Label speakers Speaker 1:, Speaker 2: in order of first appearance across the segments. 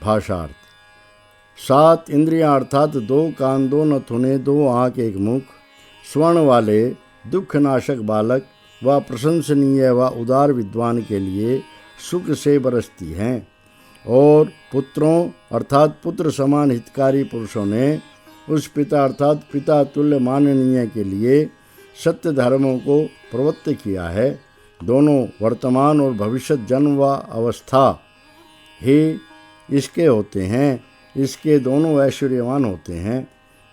Speaker 1: भाषार्थ। 7 इंद्रियां अर्थात 2 कान 2 नथुने 2 आँख 1 मुख स्वर्ण वाले दुखनाशक बालक व प्रशंसनीय व उदार विद्वान के लिए सुख से बरसती हैं, और पुत्रों अर्थात पुत्र समान हितकारी पुरुषों ने उस पिता अर्थात पिता तुल्य माननीय के लिए सत्य धर्मों को प्रवृत्त किया है। दोनों वर्तमान और भविष्य जन्म व अवस्था ही इसके होते हैं। इसके दोनों ऐश्वर्यवान होते हैं,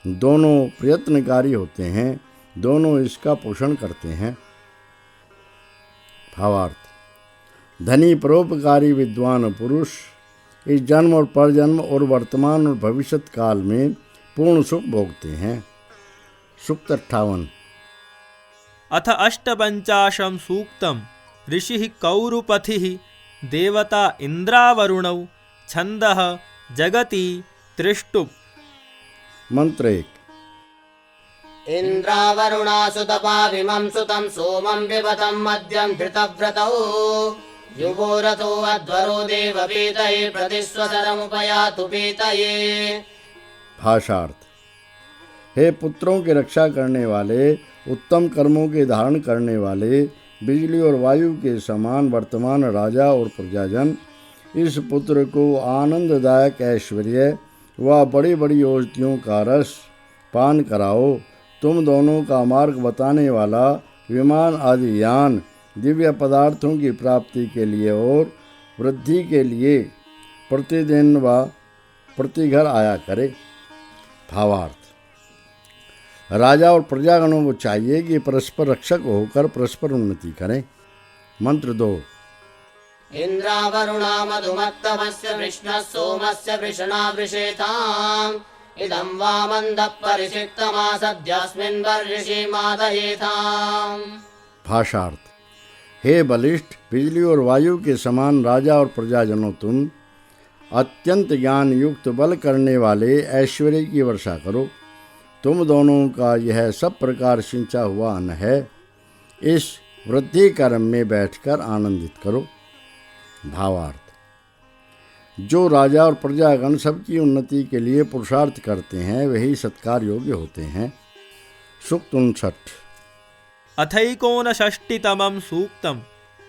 Speaker 1: दोनों प्रयत्नकारी होते हैं, दोनों इसका पोषण करते हैं। भावार्थ। धनी परोपकारी विद्वान पुरुष इस जन्म और परजन्म और वर्तमान और भविष्यत काल में पूर्ण सुख भोगते हैं। सूक्त 58।
Speaker 2: अथ अष्टपञ्चाशं सूक्तम् ऋषिः कौरुपथिः देवता इन्द्रावरुणौ छन्दः जगति त्रिष्टुप्।
Speaker 1: मंत्र 1।
Speaker 3: इन्द्रावरुणासुतपाविमं सुतं सोमं पिबतं मद्यं धृतव्रतौ युगोरथो अध्वरो देवपीतये प्रतिस्वतरमुपयातु पीतये।
Speaker 1: भाषार्थ। हे पुत्रों की रक्षा करने वाले, उत्तम कर्मों के धारण करने वाले, बिजली और वायु के समान वर्तमान राजा और प्रजाजन, इस पुत्र को आनंददायक ऐश्वर्य व बड़ी बड़ी औषधियों का रस पान कराओ। तुम दोनों का मार्ग बताने वाला विमान आदि यान दिव्य पदार्थों की प्राप्ति के लिए और वृद्धि के लिए प्रतिदिन व प्रतिघर आया करे। भावार्थ। राजा और प्रजागणों को चाहिए कि परस्पर रक्षक होकर परस्पर उन्नति करें। मंत्र 2।
Speaker 3: इन्द्रावरुणा मधुमत्तमस्य वृष्णः सोमस्य वृषणा वृषेताम् इदं वामन्दः परिषिक्तमासद्यस्मिन् वर्षि मादयेताम्।
Speaker 1: भाषार्थ। हे बलिष्ठ बिजली और वायु के समान राजा और प्रजाजनों, तुम अत्यंत ज्ञान युक्त बल करने वाले ऐश्वर्य की वर्षा करो। तुम दोनों का यह सब प्रकार सिंचा हुआ अन्न है। इस वृद्धि कर्म में बैठकर आनंदित करो। भावार्थ। जो राजा और प्रजागण सबकी उन्नति के लिए पुरुषार्थ करते हैं वही सत्कार योग्य होते हैं। सूक्त 59।
Speaker 2: अथैकोनषष्टितमं सूक्तं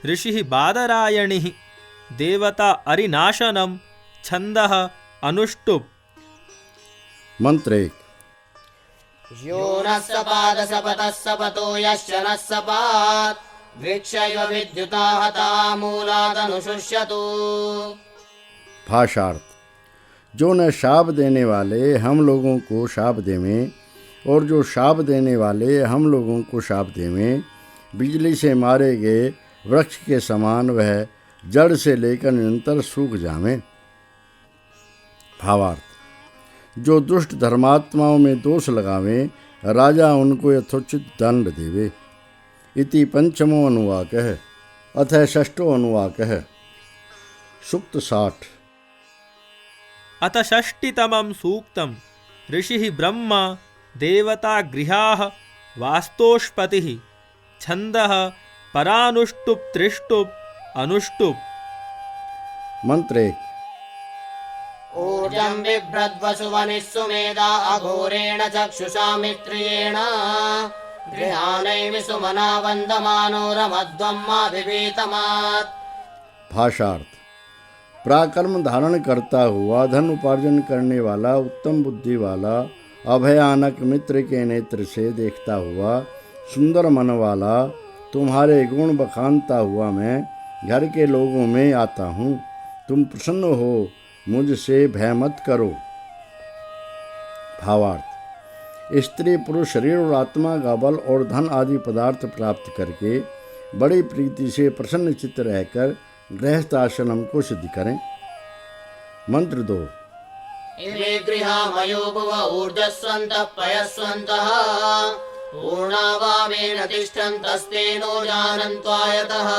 Speaker 2: ऋषिः बादरायणिः देवता अरिनाशनं छन्दः अनुष्टुप्।
Speaker 1: मंत्र 1।
Speaker 3: यो नः सपाद सपतः सपतो यश्च नः सपात् वृक्षैव विद्युता हता मूलादनुशुष्यतु।
Speaker 1: भाषार्थ। जो न शाप देने वाले हम लोगों को शाप देवें और जो शाप देने वाले हम लोगों को शाप देवें, बिजली से मारे गए वृक्ष के समान वह जड़ से लेकर निरंतर सूख जावें। भावार्थ। जो दुष्ट धर्मात्माओं में दोष लगावें, राजा उनको यथोचित दंड देवे। इति पंचमो अनुवाकः अथ षष्ठो अनुवाकः। सूक्त 60।
Speaker 2: अथ षष्टितमं सूक्तं ऋषिः ब्रह्मा देवता गृहाः वास्तोष्पतिः छन्दः परानुष्टुप् त्रिष्टुप् अनुष्टुप्।
Speaker 1: मंत्र 1।
Speaker 3: ऊर्जं बिभ्रद्वसुवनिः सुमेधा अघोरेण चक्षुषा मित्रियेण गृहाणैः सुमना वन्दमानो रमध्वं माभिभीतमात्।
Speaker 1: भाषार्थ। पराक्रम धारण करता हुआ धन उपार्जन करने वाला उत्तम बुद्धि वाला अभयानक मित्र के नेत्र से देखता हुआ सुंदर मन वाला तुम्हारे गुण बखानता हुआ मैं घर के लोगों में आता हूँ। तुम प्रसन्न हो, मुझसे भय मत करो। भावार्थ। स्त्री पुरुष शरीर और आत्मा का बल और धन आदि पदार्थ प्राप्त करके बड़ी प्रीति से प्रसन्न चित्त रहकर गृहस्थ आश्रम को सिद्ध करें। मंत्र 2।
Speaker 3: इमे गृहामयो भुव ऊर्जस्वन्तः पयस्वन्तः पूर्णावामेन तिष्ठन्तस्तेनो जानन्त्वायतः।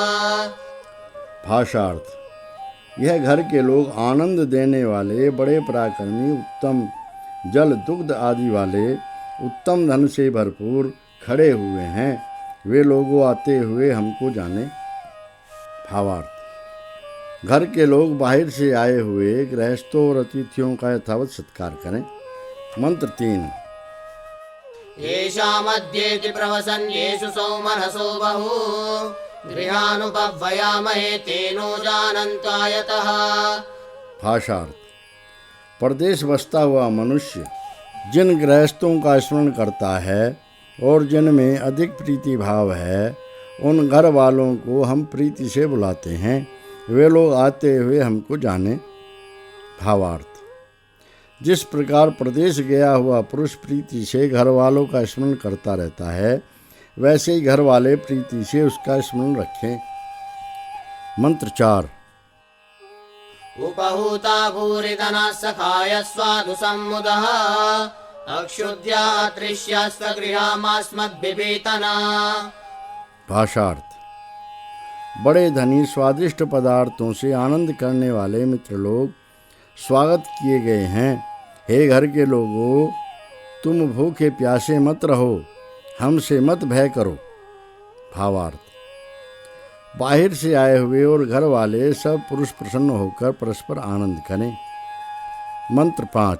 Speaker 1: भाषार्थ। यह घर के लोग आनंद देने वाले बड़े पराक्रमी उत्तम जल दुग्ध आदि वाले उत्तम धन से भरपूर खड़े हुए हैं। वे लोगों आते हुए हमको जाने। भावार्थ। घर के लोग बाहर से आए हुए गृहस्थों और अतिथियों का यथावत सत्कार करें। मंत्र 3।
Speaker 3: येषामध्येति प्रवसन् येषु सौमनसो बहु गृहानुपव्वयामहे तेनो जानन्त्वायतः।
Speaker 1: भाषार्थ। परदेश बसता हुआ मनुष्य जिन गृहस्थों का स्मरण करता है और जिनमें अधिक प्रीति भाव है, उन घर वालों को हम प्रीति से बुलाते हैं। वे लोग आते हुए हमको जाने। भावार्थ। जिस प्रकार प्रदेश गया हुआ पुरुष प्रीति से घर वालों का स्मरण करता रहता है, वैसे ही घर वाले प्रीति से उसका स्मरण रखें। मंत्र 4।
Speaker 3: उपहूता भूरितना सखाय स्वादु सम्मुदः अक्षुद्या तृष्यास्तगृहामास्मद्बिभीतना।
Speaker 1: भाषार्थ। बड़े धनी स्वादिष्ट पदार्थों से आनंद करने वाले मित्र लोग स्वागत किए गए हैं। हे घर के लोगों, तुम भूखे प्यासे मत रहो, हमसे मत भय करो। भावार्थ। बाहर से आए हुए और घर वाले सब पुरुष प्रसन्न होकर परस्पर आनंद करें। मंत्र 5।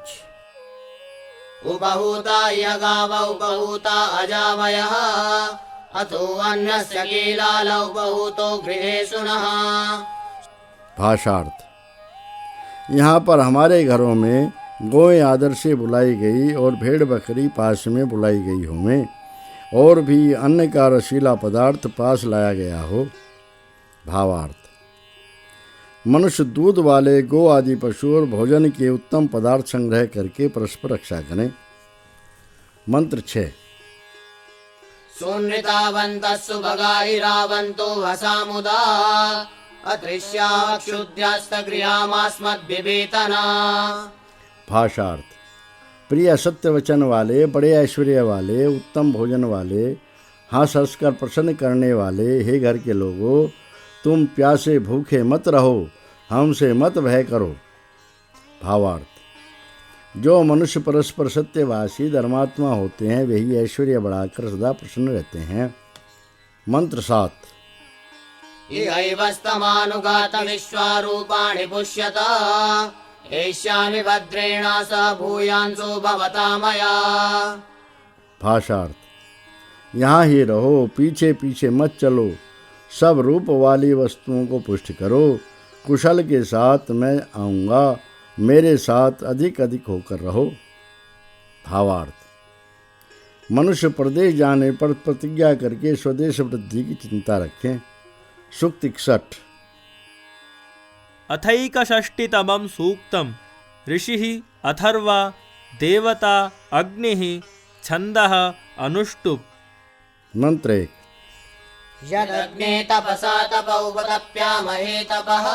Speaker 3: उपहूता इह गाव उपहूता अजावयः अतो अन्यस्य कीलाल उपहूतो गृहेषु नः।
Speaker 1: भाषार्थ। यहाँ पर हमारे घरों में गौएं आदर से बुलाई गई और भेड़ बकरी पास में बुलाई गई हों, और भी अन्न का रसीला पदार्थ पास लाया गया हो। भावार्थ। मनुष्य दूध वाले गो आदि पशु और भोजन के उत्तम पदार्थ संग्रह करके परस्पर रक्षा करें। मंत्र 6।
Speaker 3: सुनृतावन्तः सुभगाहिरावन्तो हसामुदा अतृष्या क्षुद्यास्तगृहामास्मद्बिभीतना।
Speaker 1: भाषार्थ। प्रिय सत्य वचन वाले, बड़े ऐश्वर्य वाले, उत्तम भोजन वाले, हंस हंस कर प्रसन्न करने वाले, हे घर के लोगों, तुम प्यासे भूखे मत रहो, हमसे मत भय करो। भावार्थ। जो मनुष्य परस्पर सत्यवासी धर्मात्मा होते हैं, वही ऐश्वर्य बढ़ाकर सदा प्रसन्न रहते हैं। मंत्र 7।
Speaker 3: इहैवस्तमानुगात विश्वारूपाणि पुष्यत एष्यामि भद्रेणा सह भूयांसो भवता मया।
Speaker 1: भाषार्थ। यहाँ ही रहो, पीछे पीछे मत चलो, सब रूप वाली वस्तुओं को पुष्ट करो। कुशल के साथ मैं आऊँगा, मेरे साथ अधिक अधिक होकर रहो। भावार्थ। मनुष्य प्रदेश जाने पर प्रतिज्ञा करके स्वदेश वृद्धि की चिंता रखें। सूक्त 61।
Speaker 2: अथैकषष्टितमं सूक्तं ऋषिः अथर्वा देवता अग्निः छन्दः अनुष्टुप्।
Speaker 1: मंत्र 1।
Speaker 3: यदग्ने तपसा तप उपतप्यामहे तपः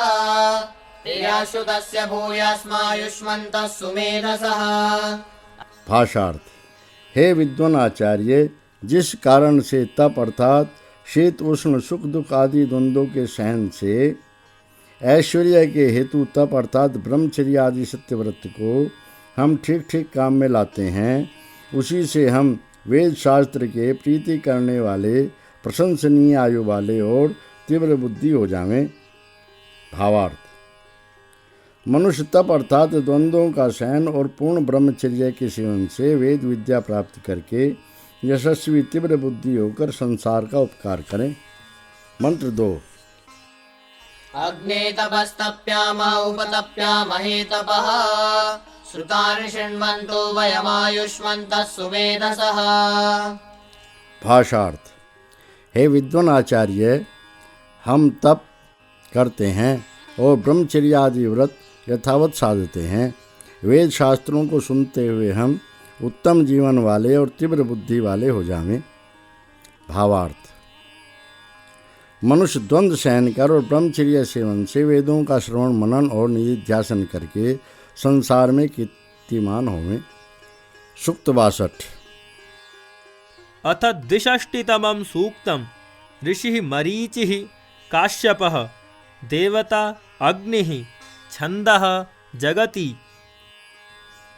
Speaker 3: प्रियाशु तस्य भूयास्मायुष्मन्तः सुमेधसः।
Speaker 1: भाषार्थ। हे विद्वान आचार्य, जिस कारण से तप अर्थात शीत उष्ण सुख दुख आदि द्वंद्वों के सहन से, ऐश्वर्य के हेतु तप अर्थात ब्रह्मचर्य आदि सत्यव्रत को हम ठीक ठीक काम में लाते हैं, उसी से हम वेद शास्त्र के प्रीति करने वाले, प्रशंसनीय आयु वाले और तीव्र बुद्धि हो जावें। भावार्थ। मनुष्य तप अर्थात द्वंद्वों का सहन और पूर्ण ब्रह्मचर्य के सेवन से वेद विद्या प्राप्त करके यशस्वी तीव्र बुद्धि होकर संसार का उपकार करें। मंत्र 2।
Speaker 3: अग्ने तपस्तप्याम उपतप्यामहे तपः श्रुतानि शृण्वन्तो वयमायुष्मन्तः सुमेधसः।
Speaker 1: भाषार्थ। हे विद्वान आचार्य, हम तप करते हैं और ब्रह्मचर्य आदि व्रत यथावत साधते हैं। वेद शास्त्रों को सुनते हुए हम उत्तम जीवन वाले और तीव्र बुद्धि वाले हो जावें। भावार्थ। मनुष्य द्वंद्व सहन कर और ब्रह्मचर्य सेवन से वेदों का श्रवण मनन और निधिध्यासन करके संसार में कीर्तिमान होवें। सूक्त 62।
Speaker 2: अथ द्विषष्टितमं सूक्तं ऋषिः मरीचिः काश्यपः देवता अग्निः छन्दः जगति।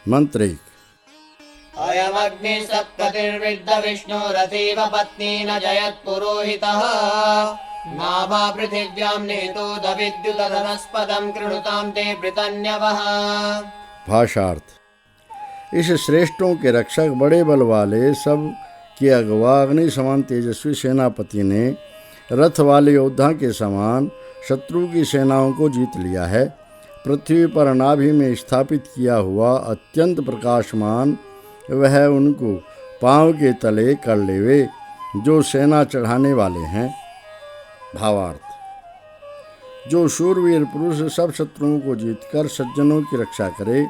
Speaker 1: मंत्र 1।
Speaker 3: अयमग्निः सत्पतिर्विद्ध विष्णुरतीव पत्नी न जयत्पुरोहितः नाभा पृथिव्यां नेतोदविद्युतधनस्पदं कृणुतां ते पृतन्यवः।
Speaker 1: भाषार्थ। इस श्रेष्ठों के रक्षक बड़े बल वाले सब के अगवा अग्नि समान तेजस्वी सेनापति ने रथ वाले योद्धा के समान शत्रु की सेनाओं को जीत लिया है। पृथ्वी पर नाभि में स्थापित किया हुआ अत्यंत प्रकाशमान वह उनको पांव के तले कर लेवे जो सेना चढ़ाने वाले हैं। भावार्थ। जो शूरवीर पुरुष सब शत्रुओं को जीतकर सज्जनों की रक्षा करे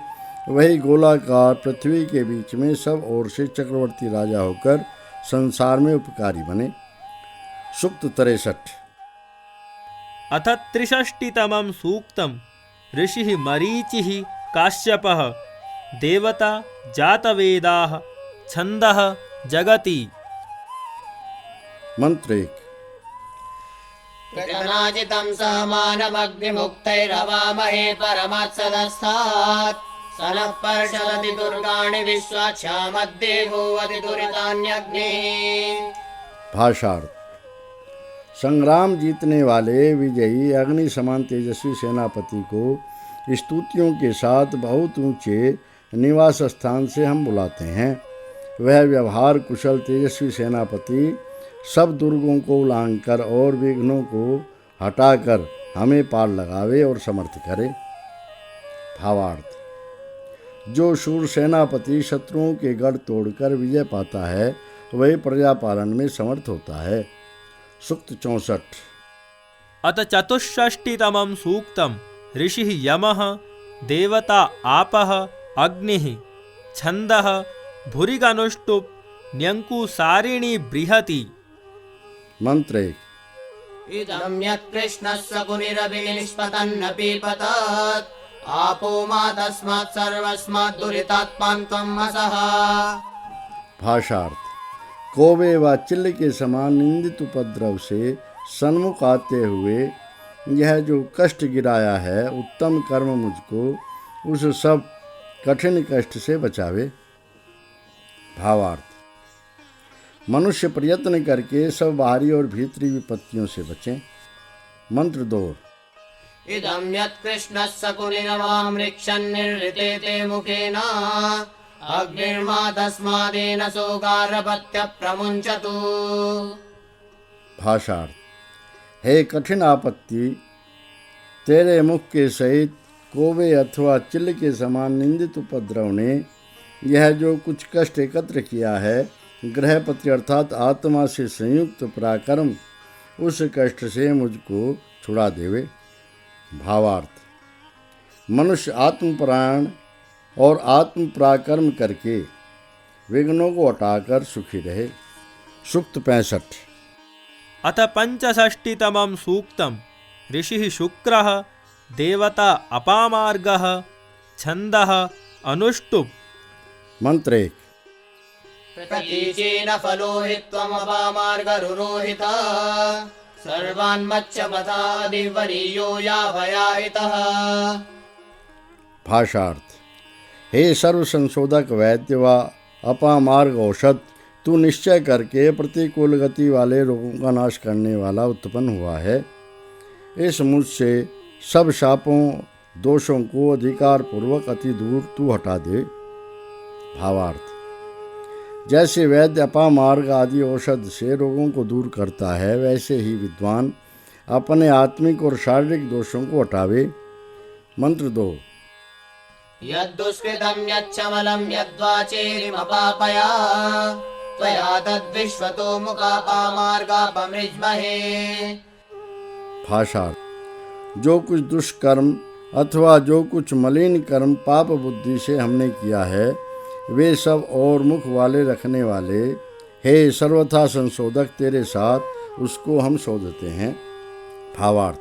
Speaker 1: वही गोलाकार पृथ्वी के बीच में सब ओर से चक्रवर्ती राजा होकर संसार में उपकारी बने। सूक्त 63।
Speaker 2: अथ 63तमं सूक्तम् ऋषिः मरीचिः काश्यपः देवता जातवेदाः छन्दः जगति।
Speaker 1: मंत्र 1।
Speaker 3: कृतनाजितं सहमानमग्निमुक्तैरवामहे परमात्सदस्तात् स नः पर्षदति दुर्गाणि विश्वाक्षामध्ये भूवति दुरितान्यग्निः।
Speaker 1: भाषार्थ। संग्राम जीतने वाले विजयी अग्नि समान तेजस्वी सेनापति को स्तुतियों के साथ बहुत ऊंचे निवास स्थान से हम बुलाते हैं। वह व्यवहार कुशल तेजस्वी सेनापति सब दुर्गों को उलांघकर और विघ्नों को हटाकर हमें पार लगावे और समर्थ करे। भावार्थ। जो शूर सेनापति शत्रुओं के गढ़ तोड़कर विजय पाता है वही प्रजा पालन में समर्थ होता है। सूक्त 64।
Speaker 2: अथ 64तमं सूक्तम् ऋषिः यमः देवता आपः अग्निः छन्दः भुरिगनुष्टुप् न्यङ्कुसारिणी बृहति।
Speaker 1: मंत्र 1।
Speaker 3: इदं यत्कृष्णः सकुनिरभिनिष्पतन्न पीपतत् आपो मा तस्मात् सर्वस्मात् दुरितात्मान् त्वं वसः।
Speaker 1: भाषार्थ। कोवे व चिल्ल के समान निंदित उपद्रव से सन्मुख आते हुए यह जो कष्ट गिराया है उत्तम कर्म मुझको उस सब कठिन कष्ट से बचावे। भावार्थ। मनुष्य प्रयत्न करके सब बाहरी और भीतरी विपत्तियों से बचें। मंत्र 2।
Speaker 3: इदं यत्कृष्णः सकुनिरवामृक्षन्निर्ऋते मुखेन अग्निर्मा तस्मादेन सोगारपत्य प्रमुञ्चतु।
Speaker 1: भाषार्थ। हे कठिन आपत्ति तेरे मुख के सहित कोवे अथवा चिल्ल के समान निंदित उपद्रव ने यह जो कुछ कष्ट एकत्र किया है ग्रहपति अर्थात आत्मा से संयुक्त पराक्रम उस कष्ट से मुझको छुड़ा देवे। भावार्थ। मनुष्य आत्मपरायण और आत्म पराक्रम करके विघ्नों को हटाकर सुखी रहे। सूक्त 65।
Speaker 2: अथ 65तमं सूक्तम् ऋषिः शुक्रः देवता अपामार्गः छन्दः अनुष्टुप्।
Speaker 1: मंत्र 1।
Speaker 3: प्रतीचेन फलोहित्वमपामार्गरुरोहितः सर्वान्मच्चपथादिवरीयो यावयाहितः।
Speaker 1: भाषार्थ। हे सर्व संशोधक वैद्य व अपामार्ग औषध तू निश्चय करके प्रतिकूल गति वाले रोगों का नाश करने वाला उत्पन्न हुआ है। इस मुझ से सब शापों दोषों को अधिकार पूर्वक अति दूर तू हटा दे। भावार्थ। जैसे वैद्य अपामार्ग आदि औषध से रोगों को दूर करता है वैसे ही विद्वान अपने आत्मिक और शारीरिक दोषों को हटावे। मंत्र 2।
Speaker 3: यद्दुष्कृतं यच्छमलं यद्वाचेरिमपापया त्वया तद्विश्वतो मुखापामार्गापमृज्महे।
Speaker 1: भाषार्थ। जो कुछ दुष्कर्म अथवा जो कुछ मलिन कर्म पाप बुद्धि से हमने किया है वे सब और मुख वाले रखने वाले हे सर्वथा संशोधक तेरे साथ उसको हम शोधते हैं। भावार्थ।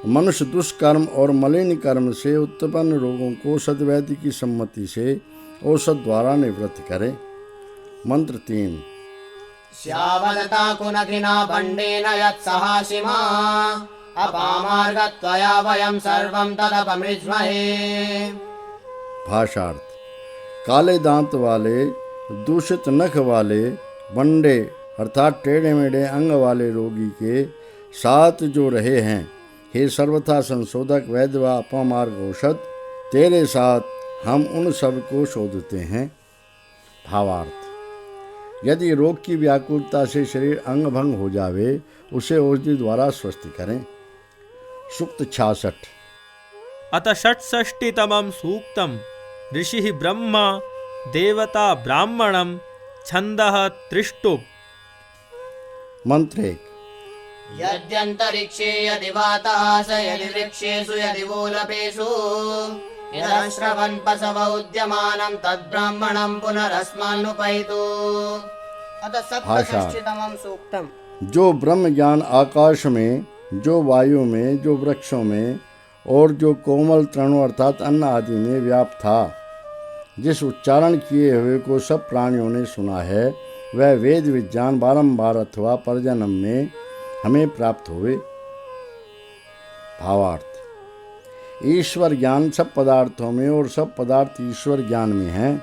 Speaker 1: मनुष्य दुष्कर्म और मलिन कर्म से उत्पन्न रोगों को सद्वैद्य की सम्मति से औषध द्वारा निवृत्त करे। मंत्र 3।
Speaker 3: श्यावलता कुनखिना बण्डेन यत्सहासिमा अपामार्गत्वया वयं सर्वं तदपमृज्महे।
Speaker 1: भाषार्थ। काले दांत वाले दूषित नख वाले बंडे अर्थात टेढ़े मेढ़े अंग वाले रोगी के साथ जो रहे हैं, हे सर्वथा संशोधक वैद्य व अपमार्ग औषध, तेरे साथ हम उन सब को शोधते हैं। भावार्थ, यदि रोग की व्याकुलता से शरीर अंग भंग हो जावे, उसे औषधि द्वारा स्वस्थ करें। सूक्त 66।
Speaker 2: अथ षट्षष्टितमं सूक्तम् ऋषिः ब्रह्मा देवता ब्राह्मणं छन्दः त्रिष्टुप्।
Speaker 1: मंत्र 1।
Speaker 3: यद्यन्तरिक्षे यदि वातः स यदि वृक्षेषु यदि वोलपेषु यदश्रवन् पशव उद्यमानं तद्ब्राह्मणं पुनरस्मान्नुपैतु। अतः सप्तषष्टितमं सूक्तम्।
Speaker 1: जो ब्रह्म ज्ञान आकाश में, जो वायु में, जो वृक्षों में और जो कोमल तृणों अर्थात अन्न आदि में व्याप्त था, जिस उच्चारण किए हुए को सब प्राणियों ने सुना है, वह वेद विज्ञान बारंबार अथवा परजन्म में हमें प्राप्त हुए। भावार्थ, ईश्वर ज्ञान सब पदार्थों में और सब पदार्थ ईश्वर ज्ञान में हैं।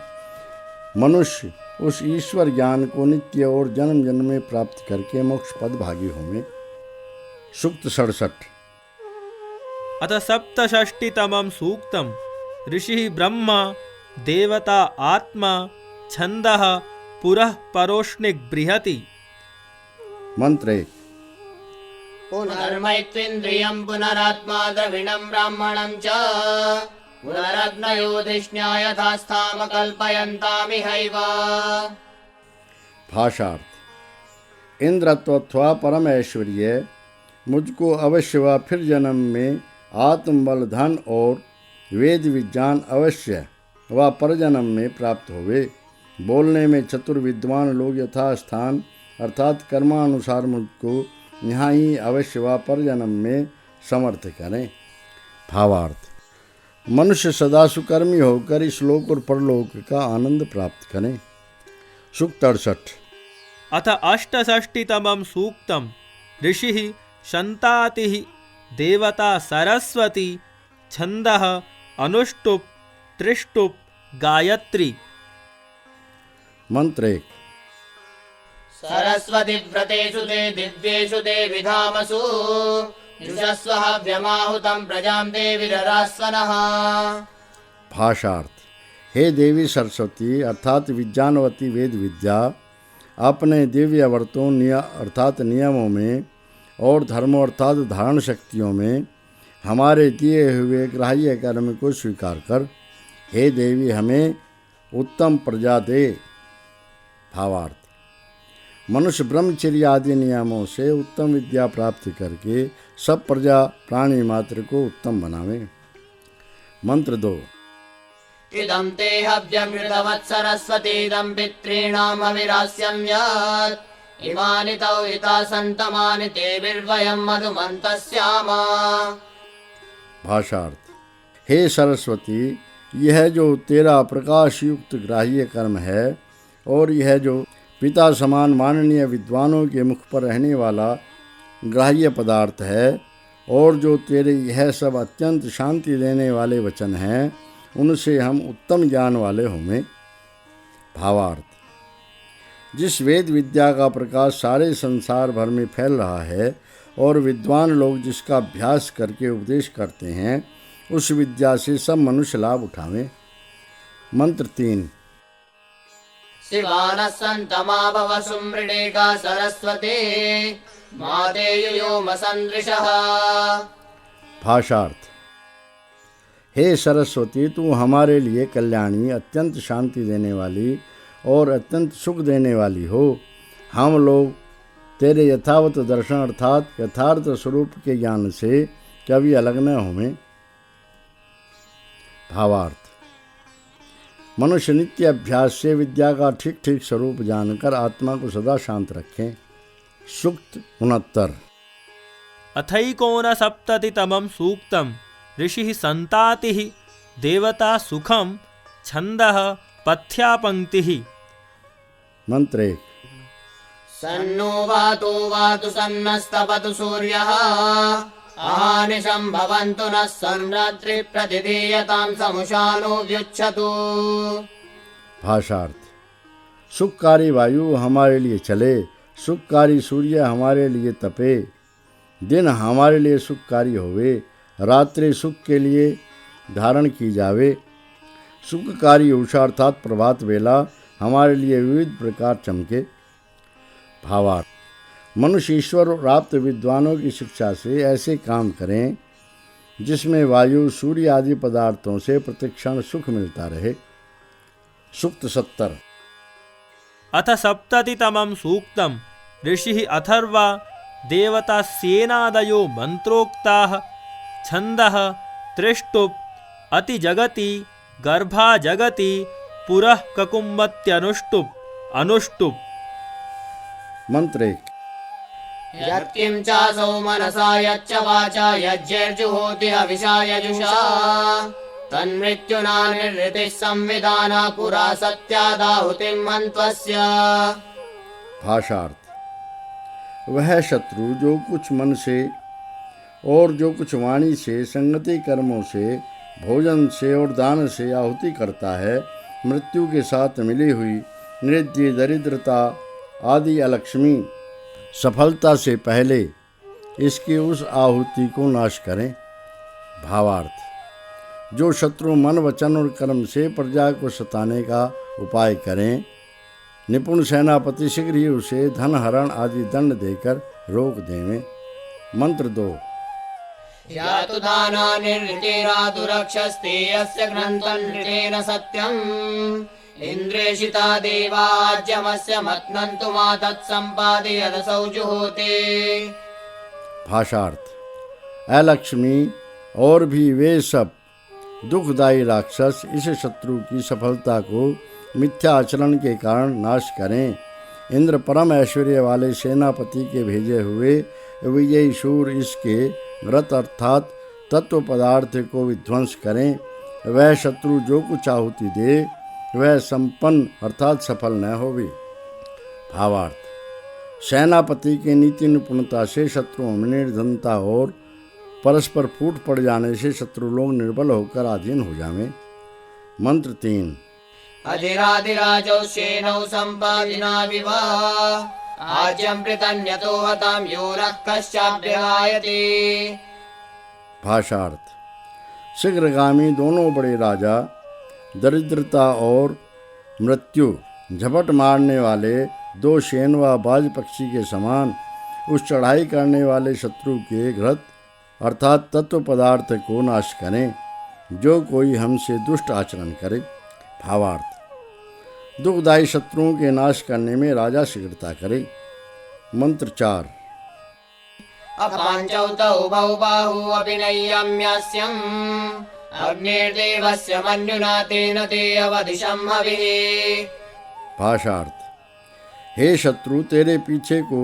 Speaker 1: मनुष्य उस ईश्वर ज्ञान को नित्य और जन्म जन्म में प्राप्त करके मोक्ष पद भागी होंगे। सूक्त 67।
Speaker 2: अथ सप्तषष्टितमं सूक्तम् ऋषिः ब्रह्मा देवता आत्मा छन्दः पुरः परोष्णिक् बृहति।
Speaker 1: मंत्र 1।
Speaker 3: पुनर्मैत्विन्द्रियं पुनरात्मा द्रविणं ब्राह्मणं च पुनरग्नयो धिष्ण्या यथास्थाम कल्पयन्तामिहैव।
Speaker 1: भाषार्थ, इंद्रत्व अथवा परम ऐश्वर्य मुझको अवश्य व फिर जन्म में आत्मबल धन और वेद विज्ञान अवश्य व परजन्म में प्राप्त हुए। बोलने में चतुर विद्वान लोग यथास्थान अर्थात कर्मानुसार मुझको यहाँ ही अवश्य व परजन्म में समर्थ करें। भावार्थ, मनुष्य सदा सुकर्मी होकर इस लोक और परलोक का आनंद प्राप्त करें। सूक्त 68।
Speaker 2: अथ अष्टषष्टितमं सूक्तम् ऋषिः शन्तातिः देवता सरस्वती छन्दः अनुष्टुप् त्रिष्टुप् गायत्री।
Speaker 1: मंत्र 1।
Speaker 3: सरस्वती व्रतेषु ते दिव्येषु ते विधामसु जुषस्व हव्यमाहुतं प्रजां देवीररास्वनः।
Speaker 1: भाषार्थ, हे देवी सरस्वती अर्थात विज्ञानवती वेद विद्या, अपने दिव्य व्रतों अर्थात नियमों में और धर्मों अर्थात धारण शक्तियों में हमारे दिए हुए ग्राह्य कर्म को स्वीकार कर, हे देवी हमें उत्तम प्रजा दे। भावार्थ, मनुष्य ब्रह्मचर्य आदि नियमों से उत्तम विद्या प्राप्त करके सब प्रजा प्राणी मात्र को उत्तम बनावे। मंत्र 2।
Speaker 3: इदं ते हव्यमृतवत् सरस्वतीदं पितॄणाम् अविरास्यं यत् इमानि तौ हिता सन्तमानि तेभिर्वयं मधुमन्तः स्याम।
Speaker 1: भाषार्थ, हे सरस्वती, यह जो तेरा प्रकाश युक्त ग्राह्य कर्म है और यह जो पिता समान माननीय विद्वानों के मुख पर रहने वाला ग्राह्य पदार्थ है और जो तेरे यह सब अत्यंत शांति देने वाले वचन हैं, उनसे हम उत्तम ज्ञान वाले होंगे। भावार्थ, जिस वेद विद्या का प्रकाश सारे संसार भर में फैल रहा है और विद्वान लोग जिसका अभ्यास करके उपदेश करते हैं, उस विद्या से सब मनुष्य लाभ उठावें। मंत्र 3।
Speaker 3: शिवानः सन्तमाभव सुमृडेका सरस्वती माते युयोमसन्दृशः।
Speaker 1: भाषार्थ, हे सरस्वती, तू हमारे लिए कल्याणी, अत्यंत शांति देने वाली और अत्यंत सुख देने वाली हो। हम लोग तेरे यथावत दर्शन अर्थात यथार्थ स्वरूप के ज्ञान से कभी अलग न होवें। भावार्थ, मनुष्य नित्य अभ्यास से विद्या का ठीक ठीक स्वरूप जानकर आत्मा को सदा शांत रखें। सूक्त 69।
Speaker 2: अथैकोनसप्ततितमं सूक्तं ऋषिः सन्तातिः देवता सुखं छन्दः पथ्यापङ्क्तिः।
Speaker 1: मंत्र 1।
Speaker 3: सन्नो वातु वातु सन्नस्तपतु सूर्यः अहानिशं भवन्तु नः संरात्रि प्रतिधीयतां समुषानो व्युच्छतु।
Speaker 1: भाषार्थ, सुखकारी वायु हमारे लिए चले, सुखकारी सूर्य हमारे लिए तपे, दिन हमारे लिए सुखकारी होवे, रात्रि सुख के लिए धारण की जावे। सुखकारी उषा अर्थात प्रभात वेला हमारे लिए विविध प्रकार चमके। भावार्थ, मनुष्य ईश्वर प्राप्त विद्वानों की शिक्षा से ऐसे काम करें जिसमें वायु, सूर्य आदि पदार्थों से प्रतिक्षण सुख मिलता रहे। सूक्त 70।
Speaker 2: अथ सप्ततितमं सूक्तम् ऋषिः अथर्वा देवतास्येनादयो मन्त्रोक्ताः छन्दः त्रिष्टुप् अतिजगति गर्भा जगति पुरः ककुम्बत्यनुष्टुप् अनुष्टुप्।
Speaker 1: मंत्र 1।
Speaker 3: यत्किं चासौ मनसा यच्च वाचा यज्ञैर्जुहोति हविषा यजुषा तन्मृत्युना निर्ऋतिः संविधाना पुरा सत्यादाहुतिं मन्त्वस्य।
Speaker 1: भाषार्थ, वह शत्रु जो कुछ मन से और जो कुछ वाणी से, संगति कर्मों से, भोजन से और दान से आहुति करता है, मृत्यु के साथ मिली हुई निरुद्धि, दरिद्रता आदि अलक्ष्मी सफलता से पहले इसकी उस आहुति को नाश करें। भावार्थ, जो शत्रु मन, वचन और कर्म से प्रजा को सताने का उपाय करें, निपुण सेनापति शीघ्र ही उसे धन, हरण आदि दंड देकर रोक देवें। मंत्र 2।
Speaker 3: या तु दाना निर्ऋतिरादुरक्षस्ते यस्य ग्रन्थं नृतेन सत्यम् इन्द्रेशिता देवाज्यमस्य मत्नन्तु मा तत्सम्पादयदसौ जुहोते।
Speaker 1: भाषार्थ, अलक्ष्मी और भी वे सब दुखदायी राक्षस इस शत्रु की सफलता को मिथ्या आचरण के कारण नाश करें। इंद्र परम ऐश्वर्य वाले सेनापति के भेजे हुए विजयी शूर इसके व्रत अर्थात तत्व पदार्थ को विध्वंस करें। वह शत्रु जो कुछ आहुति दे वह संपन्न अर्थात सफल न होवे। भावार्थ, सेनापति के नीति निपुणता से शत्रुओं में निर्धनता और परस्पर फूट पड़ जाने से शत्रु लोग निर्बल होकर अधीन हो जावें। मंत्र 3।
Speaker 3: अधिराधिराजौ श्येनौ सम्पादिना विवाह आज्यं पृतन्यतो हतां योरः कश्चाभ्यगायते।
Speaker 1: भाषार्थ, शीघ्रगामी दोनों बड़े राजा दरिद्रता और मृत्यु झपट मारने वाले दो शेन व बाज पक्षी के समान उस चढ़ाई करने वाले शत्रु के घृत अर्थात तत्व पदार्थ को नाश करें जो कोई हमसे दुष्ट आचरण करे। भावार्थ, दुखदायी शत्रुओं के नाश करने में राजा शीघ्रता करे। मंत्र 4।
Speaker 3: अपाञ्चौ तौ उभौ बाहू अपि नैयम्यास्यम् अग्निर्देवस्य मन्युना तेन ते अवदिशं हविः।
Speaker 1: भाषार्थ, हे शत्रु, तेरे पीछे को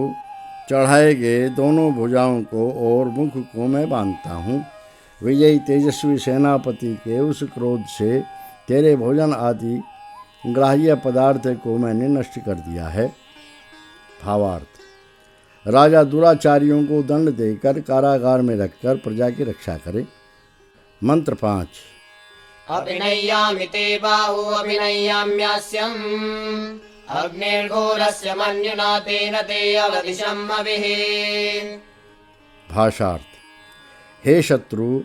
Speaker 1: चढ़ाए गए दोनों भुजाओं को और मुख को मैं बांधता हूँ। विजयी तेजस्वी सेनापति के उस क्रोध से तेरे भोजन आदि ग्राह्य पदार्थ को मैंने नष्ट कर दिया है। भावार्थ, राजा दुराचारियों को दंड देकर कारागार में रखकर प्रजा की रक्षा करे। मंत्र 5।
Speaker 3: अभिनय्यामि ते बाहू अभिनय्याम्यास्यम् अग्निर्घोरस्य मन्युना तेन ते अवदिशं हविः।
Speaker 1: भाषार्थ, हे शत्रु,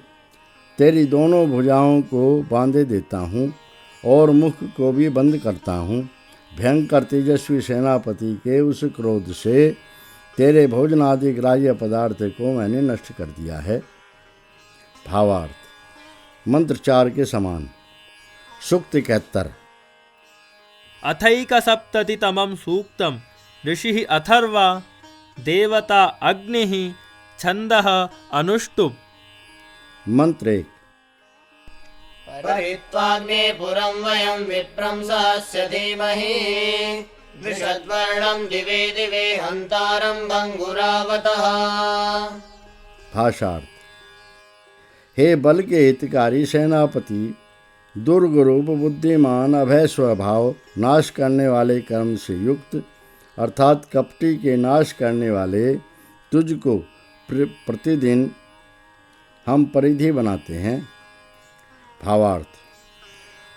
Speaker 1: तेरी दोनों भुजाओं को बांधे देता हूँ और मुख को भी बंद करता हूँ। भयंकर तेजस्वी सेनापति के उस क्रोध से तेरे भोजन आदि ग्राह्य पदार्थ को मैंने नष्ट कर दिया है। भावार्थ, मंत्र 4 के समान। सूक्त 71।
Speaker 2: अथैकसप्ततितमं सूक्तम् ऋषिः अथर्वा देवता अग्निः छन्दः अनुष्टुप्।
Speaker 1: मंत्र 1।
Speaker 3: परित्वाग्ने पुरं वयं विप्रं सहस्य धीमहि दृषद्वर्णं दिवे दिवे हन्तारं भङ्गुरावतः।
Speaker 1: भाषार्थ, हे बल के हितकारी सेनापति, दुर्गरूप बुद्धिमान अभय स्वभाव नाश करने वाले कर्म से युक्त अर्थात कपटी के नाश करने वाले तुझको प्रतिदिन हम परिधि बनाते हैं। भावार्थ,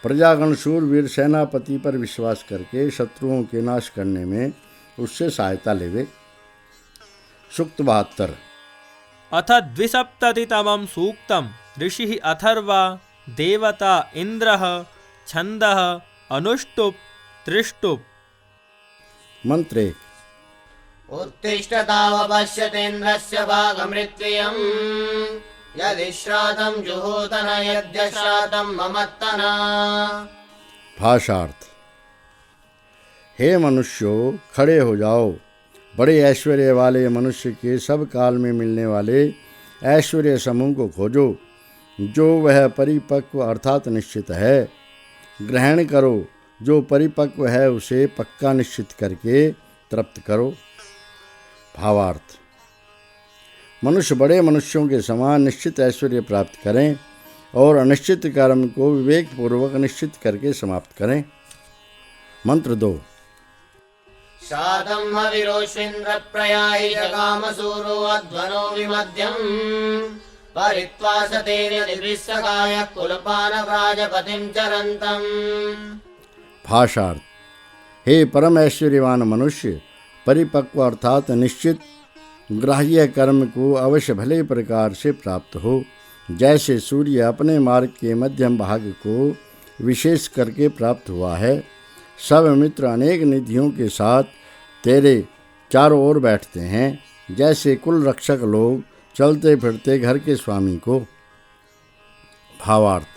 Speaker 1: प्रजागण शूरवीर सेनापति पर विश्वास करके शत्रुओं के नाश करने में उससे सहायता लेवे। सूक्त 72।
Speaker 2: अथ द्विसप्ततितमं सूक्तं ऋषिः अथर्वा देवता इन्द्रः छन्दः अनुष्टुप् त्रिष्टुप्।
Speaker 1: मंत्र एक।
Speaker 3: उत्तिष्ठतावपश्यतेन्द्रस्य भागमृत्वियम् यदि श्रातं जुहोतन यद्यश्रातं ममत्तना।
Speaker 1: भाषार्थ। हे मनुष्यों, खड़े हो जाओ। बड़े ऐश्वर्य वाले मनुष्य के सब काल में मिलने वाले ऐश्वर्य समूह को खोजो, जो वह परिपक्व अर्थात निश्चित है। ग्रहण करो, जो परिपक्व है उसे पक्का निश्चित करके तृप्त करो। भावार्थ। मनुष्य बड़े मनुष्यों के समान निश्चित ऐश्वर्य प्राप्त करें और अनिश्चित कर्म को विवेकपूर्वक निश्चित करके समाप्त करें। मंत्र 2।
Speaker 3: शातं हविरोष्विन्द्र प्रयाहि जगामसूरो अध्वनो विमध्यम् परित्वा सतेर्यदिभिस्सखाय कुलपानव्राजपतिं चरन्तम्।
Speaker 1: भाषार्थ। हे परम ऐश्वर्यवान मनुष्य, परिपक्व अर्थात निश्चित ग्राह्य कर्म को अवश्य भले प्रकार से प्राप्त हो, जैसे सूर्य अपने मार्ग के मध्यम भाग को विशेष करके प्राप्त हुआ है। सब मित्र अनेक निधियों के साथ तेरे चारों ओर बैठते हैं, जैसे कुल रक्षक लोग चलते फिरते घर के स्वामी को। भावार्थ।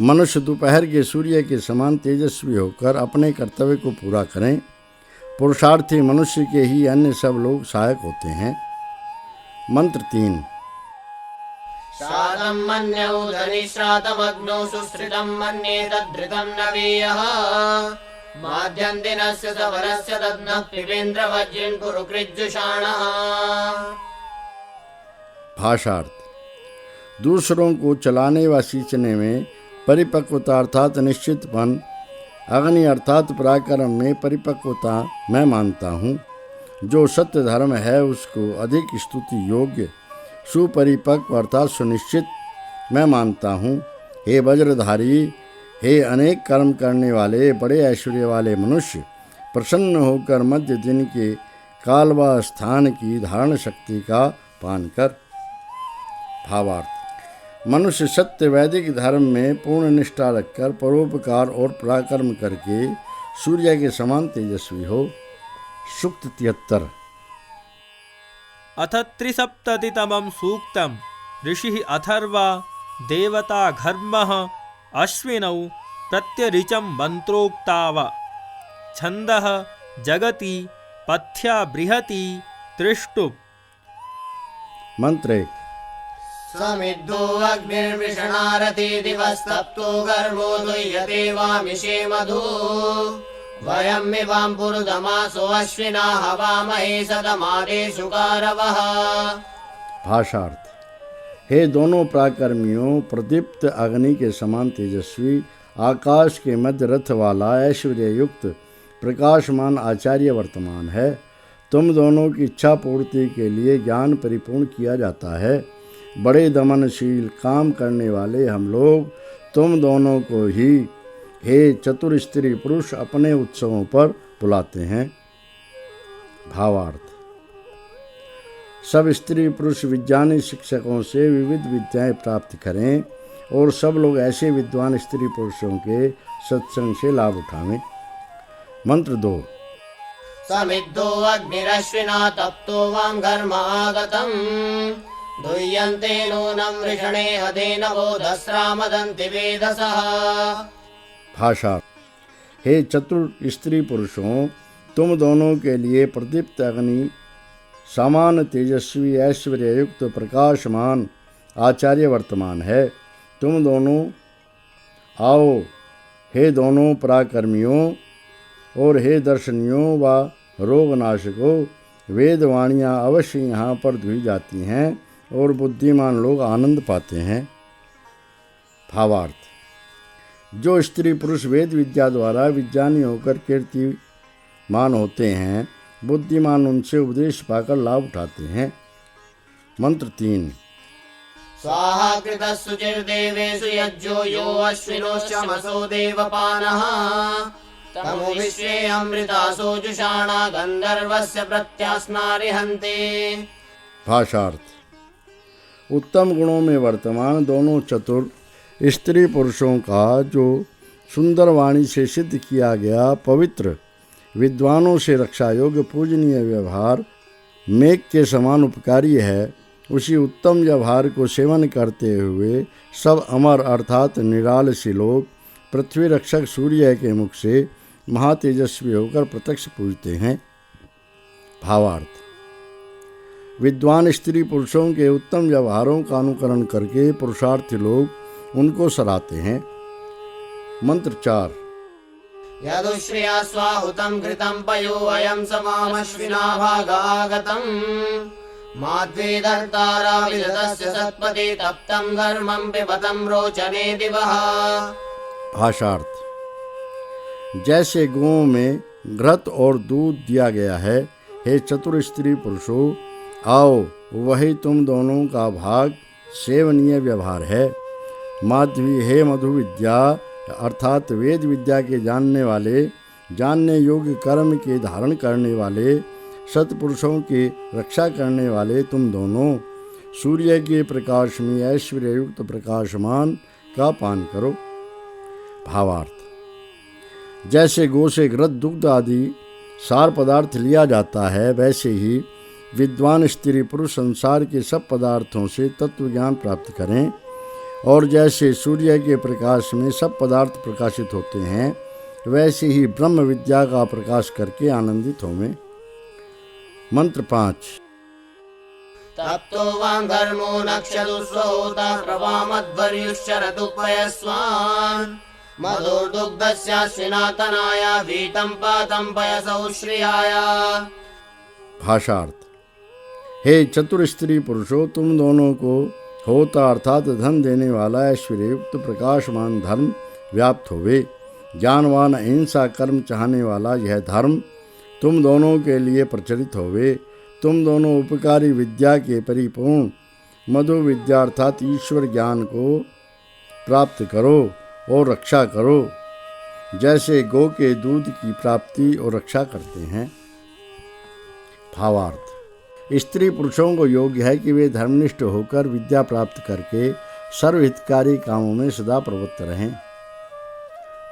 Speaker 1: मनुष्य दोपहर के सूर्य के समान तेजस्वी होकर अपने कर्तव्य को पूरा करें। पुरुषार्थी मनुष्य के ही अन्य सब लोग सहायक होते हैं। मंत्र 3।
Speaker 3: शातं मन्यौ धनिश्रातमग्नौ सुश्रितं मन्ये तद्धृतं नवीयः माध्यन्दिनस्य सवरस्य दद्मः पिबेन्द्रवज्रिन् कुरु कृज्जुषाणः।
Speaker 1: भाषार्थ। दूसरों को चलाने व सींचने में परिपक्वता अर्थात निश्चितपन, अग्नि अर्थात पराक्रम में परिपक्वता मैं मानता हूँ। जो सत्य धर्म है उसको अधिक स्तुति योग्य सुपरिपक्व अर्थात सुनिश्चित मैं मानता हूँ। हे वज्रधारी, हे अनेक कर्म करने वाले बड़े ऐश्वर्य वाले मनुष्य, प्रसन्न होकर मध्य दिन के काल व स्थान की धारण शक्ति का पान कर। भावार्थ। मनुष्य सत्य वैदिक धर्म में पूर्ण निष्ठा रखकर परोपकार और पराक्रम करके सूर्य के समान तेजस्वी हो। सूक्त 73।
Speaker 2: अथ त्रिसप्ततितमं सूक्तं ऋषिः अथर्वा देवता घर्मः अश्विनौ प्रत्यऋचं मन्त्रोक्ताव छन्दः जगति पथ्या बृहति त्रिष्टुप्।
Speaker 1: मंत्र 1।
Speaker 3: समिद्धो अग्निर्विषणारति दिवस्तप्तो गर्भो दुह्यते वामिषे मधु वयमिवां पुरुदमासो अश्विना हवामहे सदमादेषु गारवः।
Speaker 1: भाषार्थ। हे दोनों पराक्रमियों, प्रदीप्त अग्नि के समान तेजस्वी आकाश के मध्य रथ वाला ऐश्वर्य युक्त प्रकाशमान आचार्य वर्तमान है। तुम दोनों की इच्छा पूर्ति के लिए ज्ञान परिपूर्ण किया जाता है। बड़े दमनशील काम करने वाले हम लोग तुम दोनों को ही हे चतुर स्त्री पुरुष अपने उत्सवों पर बुलाते हैं। भावार्थ। सब स्त्री पुरुष विज्ञानी शिक्षकों से विविध विद्याएं प्राप्त करें और सब लोग ऐसे विद्वान स्त्री पुरुषों के सत्संग से लाभ उठावें। मंत्र 2।
Speaker 3: समिद्धो अग्निरश्विना तप्तो वां घर्म आगतम् दुह्यन्ते नूनं वृषणे हदेन बोधस्रामदन्ति वेधसः।
Speaker 1: भाषा। हे चतुर स्त्री पुरुषों, तुम दोनों के लिए प्रदीप्त अग्नि समान तेजस्वी ऐश्वर्य युक्त प्रकाशमान आचार्य वर्तमान है। तुम दोनों आओ, हे दोनों पराक्रमियों, और हे दर्शनियों व रोगनाशकों, वेदवाणियाँ अवश्य यहाँ पर धुई जाती हैं और बुद्धिमान लोग आनंद पाते हैं। भावार्थ। जो स्त्री पुरुष वेद विद्या द्वारा विज्ञानी होकर कीर्तिमान होते हैं, बुद्धिमान उनसे उपदेश पाकर लाभ उठाते हैं। मंत्र 3।
Speaker 3: स्वाहा कृतः शुचिर्देवेषु यज्ञो यो अश्विनोश्चमसो देवपानः तमु विश्वे अमृतासो जुषाणा गन्धर्वस्य प्रत्यास्नारिहन्ति।
Speaker 1: भाषार्थ। उत्तम गुणों में वर्तमान दोनों चतुर स्त्री पुरुषों का जो सुंदर वाणी से सिद्ध किया गया पवित्र विद्वानों से रक्षा योग्य पूजनीय व्यवहार मेघ के समान उपकारी है, उसी उत्तम व्यवहार को सेवन करते हुए सब अमर अर्थात निरालसी लोग पृथ्वी रक्षक सूर्य के मुख से महातेजस्वी होकर प्रत्यक्ष पूजते हैं। भावार्थ। विद्वान स्त्री पुरुषों के उत्तम व्यवहारों का अनुकरण करके पुरुषार्थी लोग उनको सराहते हैं। मंत्र 4।
Speaker 3: यदुश्रिया स्वाहुतं घृतं पयो अयं समामश्विना भागागतं माध्वीदर्तारा विदतस्य सत्पति तप्तं घर्मं पिबतं रोचने दिवः।
Speaker 1: भाषार्थ। जैसे गौओं में घृत और दूध दिया गया है, हे चतुर स्त्री पुरुषों, आओ वही तुम दोनों का भाग सेवनीय व्यवहार है। माध्वी हे मधु विद्या अर्थात वेद विद्या के जानने वाले, जानने योग्य कर्म के धारण करने वाले, सत्पुरुषों की रक्षा करने वाले तुम दोनों सूर्य के प्रकाश में ऐश्वर्य युक्त प्रकाशमान का पान करो। भावार्थ। जैसे गौ से घृत दुग्ध आदि सार पदार्थ लिया जाता है, वैसे ही विद्वान स्त्री पुरुष संसार के सब पदार्थों से तत्व ज्ञान प्राप्त करें, और जैसे सूर्य के प्रकाश में सब पदार्थ प्रकाशित होते हैं, वैसे ही ब्रह्म विद्या का प्रकाश करके आनंदित होवें। मंत्र 5।
Speaker 3: तप्तो वां धर्मो नक्षतु स्वहोता प्रवामध्वर्युश्चरतुपयस्वान् मधुर्दुग्धस्याश्विनातनाय वीतं पातं पयसौ श्रियाय।
Speaker 1: भाषार्थ। हे चतुर स्त्री पुरुषों, तुम दोनों को होता अर्थात धन देने वाला ऐश्वर्य युक्त प्रकाशमान धर्म व्याप्त होवे। ज्ञानवान अहिंसा कर्म चाहने वाला यह धर्म तुम दोनों के लिए प्रचलित होवे। तुम दोनों उपकारी विद्या के परिपूर्ण मधु विद्या अर्थात ईश्वर ज्ञान को प्राप्त करो और रक्षा करो, जैसे गौ के दूध की प्राप्ति और रक्षा करते हैं। भावार्थ। स्त्री पुरुषों को योग्य है कि वे धर्मनिष्ठ होकर विद्या प्राप्त करके सर्वहितकारी कामों में सदा प्रवृत्त रहें।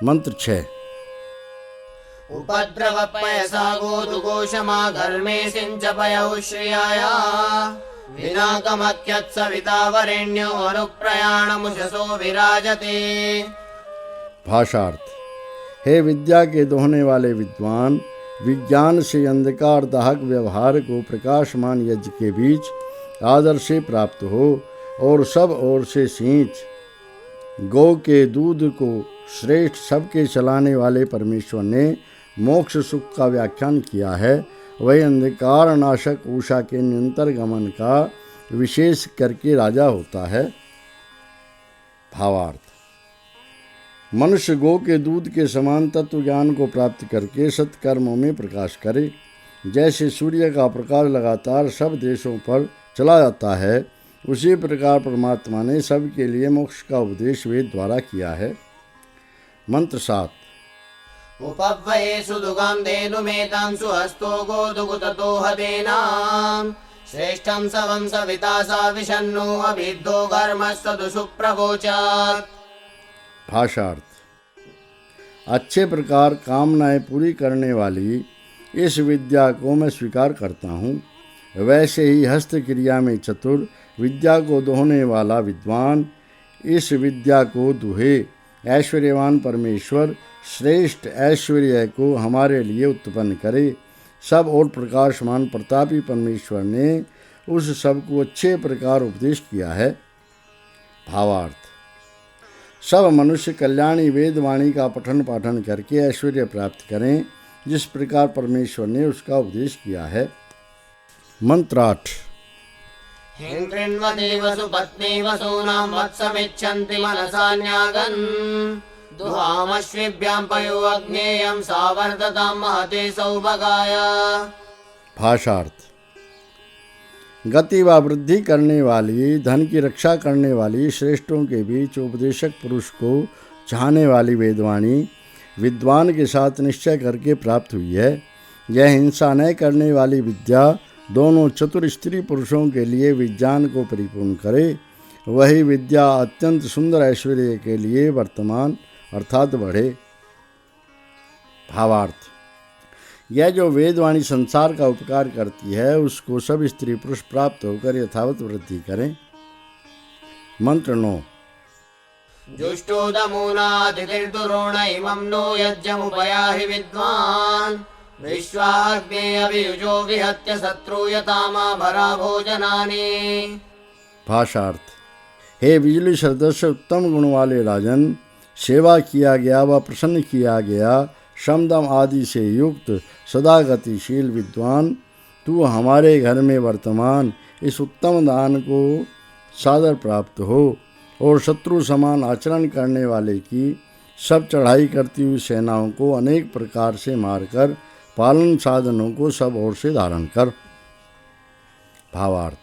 Speaker 1: मंत्र 6।
Speaker 3: उपद्रवपयसा गोदुघोषमा घर्मे सिञ्चपयौ श्रियाय विनाकमख्यत्सविता वरेण्यो अनुप्रयाणमुषसो विराजते।
Speaker 1: भाषार्थ। हे विद्या के दोहने वाले विद्वान, विज्ञान से अंधकार दाहक व्यवहार को प्रकाशमान यज्ञ के बीच आदर से प्राप्त हो और सब ओर से सींच। गौ के दूध को श्रेष्ठ सबके चलाने वाले परमेश्वर ने मोक्ष सुख का व्याख्यान किया है। वही अंधकार नाशक उषा के निरंतर गमन का विशेष करके राजा होता है। भावार्थ। मनुष्य गौ के दूध के समान तत्व ज्ञान को प्राप्त करके सत्कर्मों में प्रकाश करे। जैसे सूर्य का प्रकाश लगातार सब देशों पर चला जाता है, उसी प्रकार परमात्मा ने सबके लिए मोक्ष का उपदेश वेद द्वारा किया है। मंत्र 7।
Speaker 3: उपव्ययेषु दुगं धेनुमेतं सुहस्तो गोदुगुततो हतेनां श्रेष्ठं सवं सविता सा विशन्नो अभिद्धो घर्मस्तु सुप्रवोचात्।
Speaker 1: भाषार्थ। अच्छे प्रकार कामनाएं पूरी करने वाली इस विद्या को मैं स्वीकार करता हूँ। वैसे ही हस्त क्रिया में चतुर विद्या को दोहने वाला विद्वान इस विद्या को दुहे। ऐश्वर्यवान परमेश्वर श्रेष्ठ ऐश्वर्य को हमारे लिए उत्पन्न करे। सब और प्रकाशमान प्रतापी परमेश्वर ने उस सब को अच्छे प्रकार उपदेश किया है। भावार्थ। सब मनुष्य कल्याणी वेदवाणी का पठन पाठन करके ऐश्वर्य प्राप्त करें, जिस प्रकार परमेश्वर ने उसका उपदेश किया है। मंत्र 8।
Speaker 3: हिंकृण्वदेव सुपत्नी वसूनां वत्समिच्छन्ति मनसान्यागन् दुहामश्विभ्यां पयो अग्नेयं सावर्धतां महते सौभगाय।
Speaker 1: भाषार्थ। गति व वृद्धि करने वाली, धन की रक्षा करने वाली श्रेष्ठों के बीच उपदेशक पुरुष को चाहने वाली वेदवाणी विद्वान के साथ निश्चय करके प्राप्त हुई है। यह हिंसा न करने वाली विद्या दोनों चतुर स्त्री पुरुषों के लिए विज्ञान को परिपूर्ण करे, वही विद्या अत्यंत सुंदर ऐश्वर्य के लिए वर्तमान अर्थात बढ़े। भावार्थ, यह जो वेदवाणी संसार का उपकार करती है उसको सब स्त्री पुरुष प्राप्त होकर यथावत वृद्धि करें। मंत्र 9।
Speaker 3: जुष्टोदमूनातिथिर्दुरोण इमं नो यज्ञमुपयाहि विद्वान् विश्वाग्ने अभियुजो विहत्य शत्रुयतामा भरा भोजनानि।
Speaker 1: भाषार्थ, हे बिजली सदृश उत्तम गुण वाले राजन, सेवा किया गया व प्रसन्न किया गया शमदम आदि से युक्त सदा गतिशील विद्वान, तू हमारे घर में वर्तमान इस उत्तम दान को सादर प्राप्त हो और शत्रु समान आचरण करने वाले की सब चढ़ाई करती हुई सेनाओं को अनेक प्रकार से मारकर पालन साधनों को सब ओर से धारण कर। भावार्थ,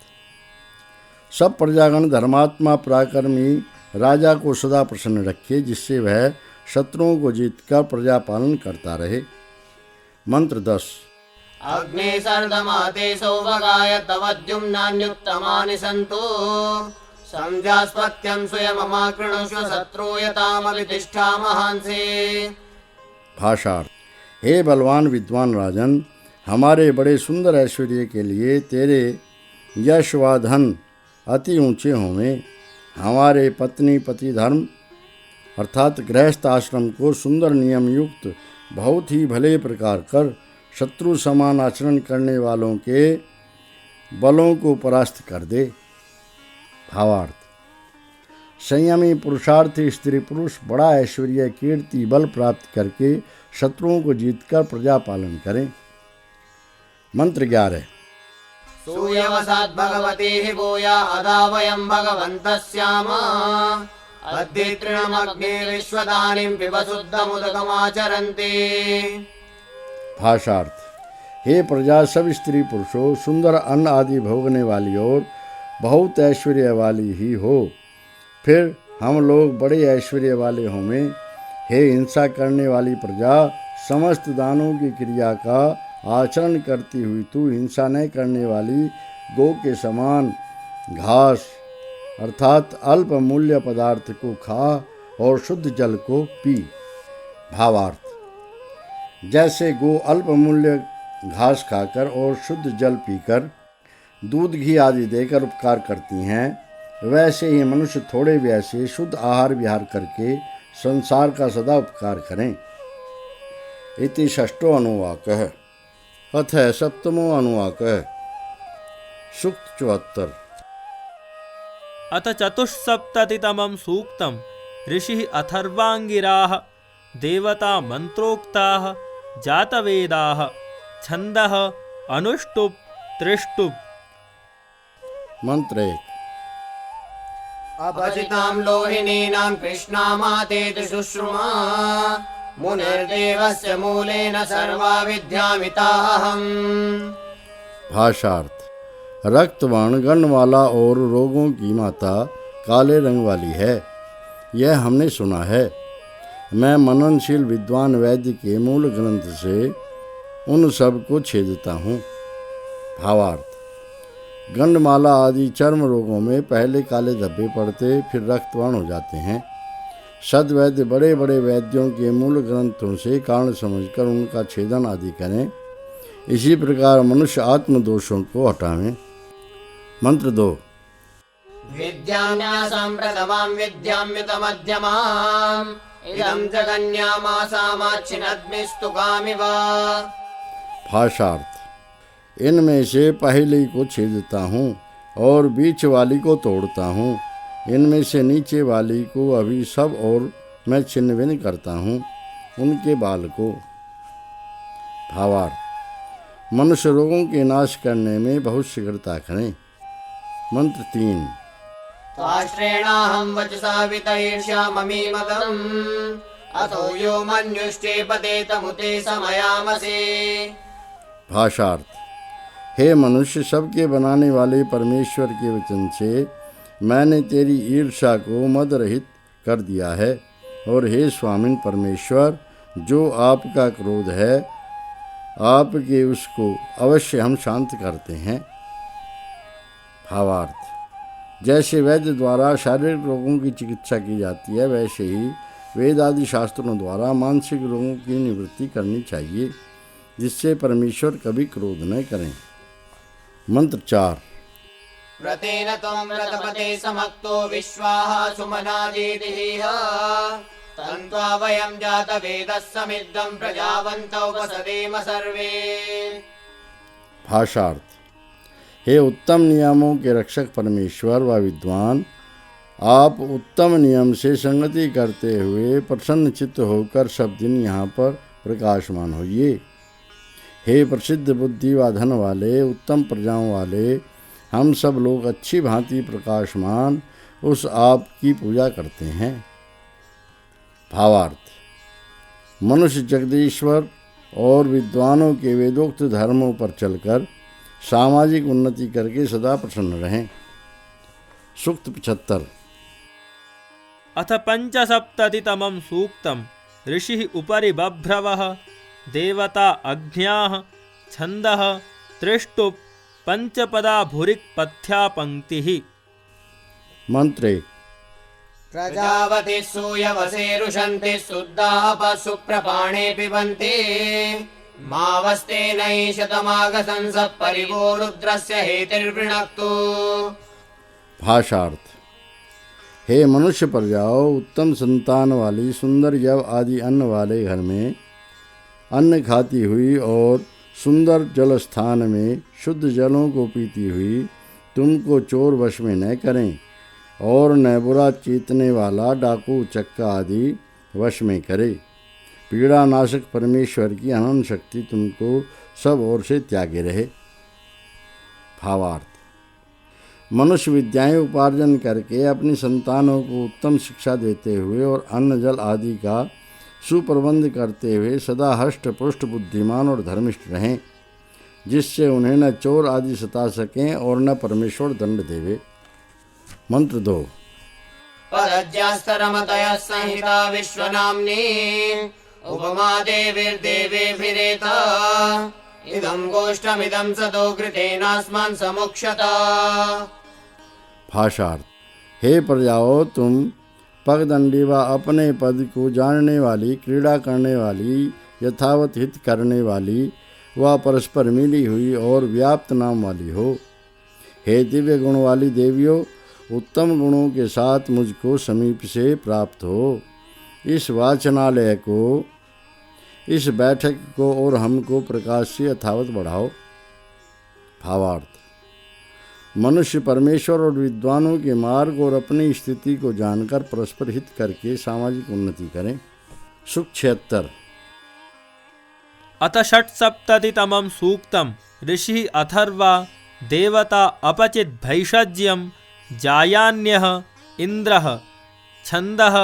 Speaker 1: सब प्रजागण धर्मात्मा पराक्रमी राजा को सदा प्रसन्न रखे, जिससे वह शत्रुओं को जीतकर प्रजा पालन करता रहे। मंत्र 10।
Speaker 3: अग्ने सर्दमाते सौभगाय तवद्युम्नान्युत्तमानि सन्तु संध्यास्पत्यं स्वयममाकृणुष्व शत्रुयतामभितिष्ठा महांसे।
Speaker 1: भाषार्थ, हे बलवान विद्वान राजन, हमारे बड़े सुंदर ऐश्वर्य के लिए तेरे यश व धन अति ऊंचे होंगे। हमारे पत्नी पति धर्म अर्थात गृहस्थ आश्रम को सुंदर नियम युक्त बहुत ही भले प्रकार कर शत्रु समान आचरण करने वालों के बलों को परास्त कर दे। भावार्थ, संयमी पुरुषार्थी स्त्री पुरुष बड़ा ऐश्वर्य कीर्ति बल प्राप्त करके शत्रुओं को जीतकर प्रजा पालन करें। मंत्र 11।
Speaker 3: सूयवसात् भगवती हि भूया अदा वयं भगवन्तः स्याम अद्य तृणमग्ने विश्वदानीं पिबशुद्धमुदकमाचरन्ति।
Speaker 1: भाषार्थ, हे प्रजा सब स्त्री पुरुषों, सुंदर अन्न आदि भोगने वाली और बहुत ऐश्वर्य वाली ही हो, फिर हम लोग बड़े ऐश्वर्य वाले होंगे। हे हिंसा करने वाली प्रजा, समस्त दानों की क्रिया का आचरण करती हुई तू हिंसा न करने वाली गौ के समान घास अर्थात अल्प मूल्य पदार्थ को खा और शुद्ध जल को पी। भावार्थ, जैसे गो अल्प मूल्य घास खाकर और शुद्ध जल पीकर दूध घी आदि देकर उपकार करती हैं, वैसे ही मनुष्य थोड़े व्यय से शुद्ध आहार विहार करके संसार का सदा उपकार करें। इति षष्ठो अनुवाकः। अथ सप्तमो अनुवाकः। सूक्त 74।
Speaker 2: अथ चतुस्सप्ततितमं सूक्तं ऋषिः अथर्वाङ्गिराः देवता मन्त्रोक्ताः जातवेदाः छन्दः अनुष्टुप् त्रिष्टुप्।
Speaker 1: मंत्र 1।
Speaker 3: अपचितां लोहिनीनां कृष्णामातेति शुश्रुमा मुनिर्देवस्य मूलेन सर्वा विद्यामिताहम्।
Speaker 1: भाषार्थ, रक्तवर्ण गणवाला और रोगों की माता काले रंग वाली है, यह हमने सुना है। मैं मननशील विद्वान वैद्य के मूल ग्रंथ से उन सब को छेदता हूँ। भावार्थ, गंडमाला आदि चर्म रोगों में पहले काले धब्बे पड़ते फिर रक्तवर्ण हो जाते हैं। सद्वैद्य बड़े बड़े वैद्यों के मूल ग्रंथों से कारण समझकर उनका छेदन आदि करें। इसी प्रकार मनुष्य आत्मदोषों को हटावें। मंत्र 2।
Speaker 3: विद्यान्यासां प्रथमां विद्याम्युतमध्यमाम् इदं जगन्यामासामाच्छिनद्मिस्तु कामिव।
Speaker 1: भाषार्थ, इनमें से पहली को छेदता हूँ और बीच वाली को तोड़ता हूँ, इनमें से नीचे वाली को अभी सब और मैं छिन्न भिन्न करता हूँ उनके बाल को। भावार्थ, मनुष्य रोगों के नाश करने में बहुत शीघ्रता करें। मंत्र 3।
Speaker 3: त्वाष्ट्रेणाहं वचसा वितैर्ष्याममीमतम् अथो यो मन्युष्टेपतेतमुते समयामसे।
Speaker 1: भाषार्थ, हे मनुष्य, सबके बनाने वाले परमेश्वर के वचन से मैंने तेरी ईर्ष्या को मद रहित कर दिया है। और हे स्वामिन परमेश्वर, जो आपका क्रोध है आपके उसको अवश्य हम शांत करते हैं। भावार्थ, जैसे वैद्य द्वारा शारीरिक रोगों की चिकित्सा की जाती है, वैसे ही वेद आदि शास्त्रों द्वारा मानसिक रोगों की निवृत्ति करनी चाहिए, जिससे परमेश्वर कभी क्रोध न करें। मंत्र 4।
Speaker 3: व्रतेन त्वं व्रतपते समक्तो विश्वाः सुमनाजीतिः तन्त्वा वयं जातवेदः समिद्धं प्रजावन्तौ उपसदेम सर्वे।
Speaker 1: भाषार्थ, हे उत्तम नियमों के रक्षक परमेश्वर व विद्वान, आप उत्तम नियम से संगति करते हुए प्रसन्न चित्त होकर सब दिन यहाँ पर प्रकाशमान होइए। हे प्रसिद्ध बुद्धि व धन वाले, उत्तम प्रजाओं वाले, हम सब लोग अच्छी भांति प्रकाशमान उस आप की पूजा करते हैं। भावार्थ, मनुष्य जगदीश्वर और विद्वानों के वेदोक्त धर्मों पर चलकर सामाजिक उन्नति करके सदा प्रसन्न रहें। सूक्त 75।
Speaker 2: अथ पंचसप्ततितमं सूक्तम् ऋषिः उपरि बभ्रवः देवता अग्न्याः छन्दः त्रिष्टुप् पंचपदा भूरिक् पथ्या पंक्तिः।
Speaker 1: मंत्र 1।
Speaker 3: प्रजावति सूयवसे रुषन्ति शुद्धाः पशुप्रपाणे पिबन्ति मावस्ते नैशतमागसंसः परिवो रुद्रस्य हेतिर्वृणक्तु।
Speaker 1: भाषार्थ, हे मनुष्य प्रजाओ, उत्तम संतान वाली सुंदर यव आदि अन्न वाले घर में अन्न खाती हुई और सुंदर जल स्थान में शुद्ध जलों को पीती हुई तुमको चोर वश में न करें, और न बुरा चीतने वाला डाकू चक्का आदि वश में करे। पीड़ा नाशक परमेश्वर की अनंत शक्ति तुमको सब ओर से त्यागे रहे। भावार्थ, मनुष्य विद्याएं उपार्जन करके अपनी संतानों को उत्तम शिक्षा देते हुए और अन्न जल आदि का सुप्रबंध करते हुए सदा हष्ट पुष्ट बुद्धिमान और धर्मिष्ठ रहें, जिससे उन्हें न चोर आदि सता सकें और न परमेश्वर दंड देवे। मंत्र 2।
Speaker 3: पदज्यास्तरमतयः संहिता विश्वनाम्नी उपमा देवीर्देवेभिरेत इदं गोष्ठमिदं सतो घृतेनास्मान् समुक्षत।
Speaker 1: भाषार्थ, हे प्रजाओ, तुम पगदंडी व अपने पद को जानने वाली, क्रीड़ा करने वाली, यथावत हित करने वाली व परस्पर मिली हुई और व्याप्त नाम वाली हो। हे दिव्य गुण वाली देवियों, उत्तम गुणों के साथ मुझको समीप से प्राप्त हो। इस वाचनालय को, इस बैठक को और हमको प्रकाश से यथावत बढ़ाओ। भावार्थ, मनुष्य परमेश्वर और विद्वानों के मार्ग और अपनी स्थिति को जानकर परस्पर हित करके सामाजिक उन्नति करें। सुख 76।
Speaker 2: अथ षट्सप्ततितमं सूक्तम् ऋषिः अथर्वा देवता अपचित् भैषज्यं जायान्यः इंद्रः छन्दः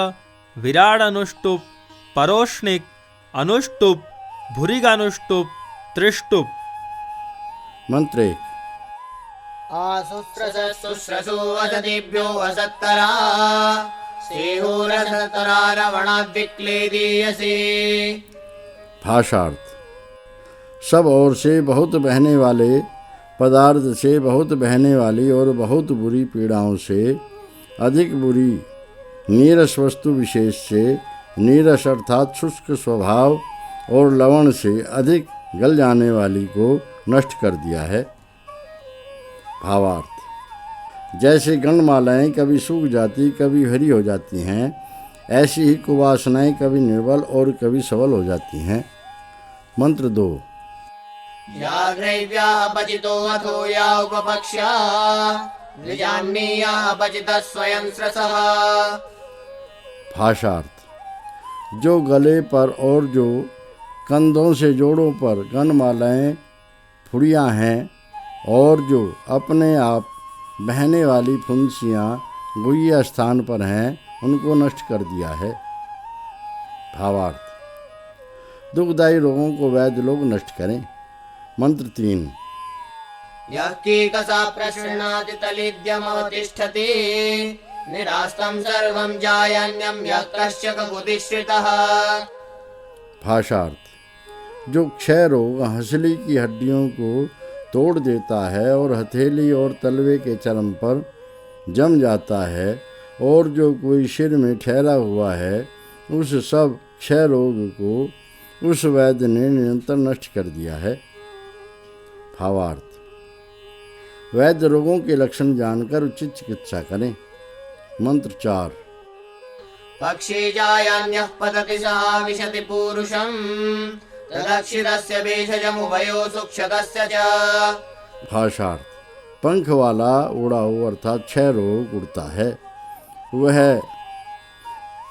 Speaker 2: विराडनुष्टुप् परोष्णिक् अनुष्टुप् भुरिगनुष्टुप् त्रिष्टुप्।
Speaker 1: मंत्र 1।
Speaker 3: आशुस्रशुश्रशो वसतिभ्यो वसत्तरा स्नेहोरसतरा रवणाद्विक्लेदीयसे।
Speaker 1: भाषार्थ, सब ओर से बहुत बहने वाले पदार्थ से बहुत बहने वाली और बहुत बुरी पीड़ाओं से अधिक बुरी नीरस वस्तु विशेष से नीरस अर्थात शुष्क स्वभाव और लवण से अधिक गल जाने वाली को नष्ट कर दिया है। भावार्थ, जैसे गणमालाएँ कभी सूख जाती कभी हरी हो जाती हैं, ऐसी ही कुवासनाएँ कभी निर्बल और कभी सबल हो जाती हैं। मंत्र 2।
Speaker 3: या ग्रैव्या अपचितो अथो या उपपक्ष्या निजान्नीया अपचितः स्वयं स्रसः।
Speaker 1: भाषार्थ, जो गले पर और जो कंधों से जोड़ों पर गणमालाएँ फुड़ियाँ हैं और जो अपने आप बहने वाली फुंसियाँ गुह्य स्थान पर हैं, उनको नष्ट कर दिया है। भावार्थ, दुखदायी रोगों को वैद्य लोग नष्ट करें। मंत्र 3।
Speaker 3: यः कीकसा प्रशृणाति तलिद्यमवतिष्ठति निरास्तं सर्वं जायान्यं यः कश्च ककुतिश्रितः।
Speaker 1: भाषार्थ, जो क्षय रोग हंसली की हड्डियों को तोड़ देता है और हथेली और तलवे के चरम पर जम जाता है, और जो कोई सिर में ठहरा हुआ है, उस सब क्षय रोग को उस वैद्य ने निरंतर नष्ट कर दिया है। भावार्थ: वैद्य रोगों के लक्षण जानकर उचित चिकित्सा करें। मंत्र 4।
Speaker 3: पक्षी जायान्यः पतति सः विशति पूरुषम् तदक्षितस्य भेषजमुभयो सुक्षतस्य च।
Speaker 1: भाषार्थ: पंख वाला उड़ाऊ अर्थात क्षय रोग उड़ता है, वह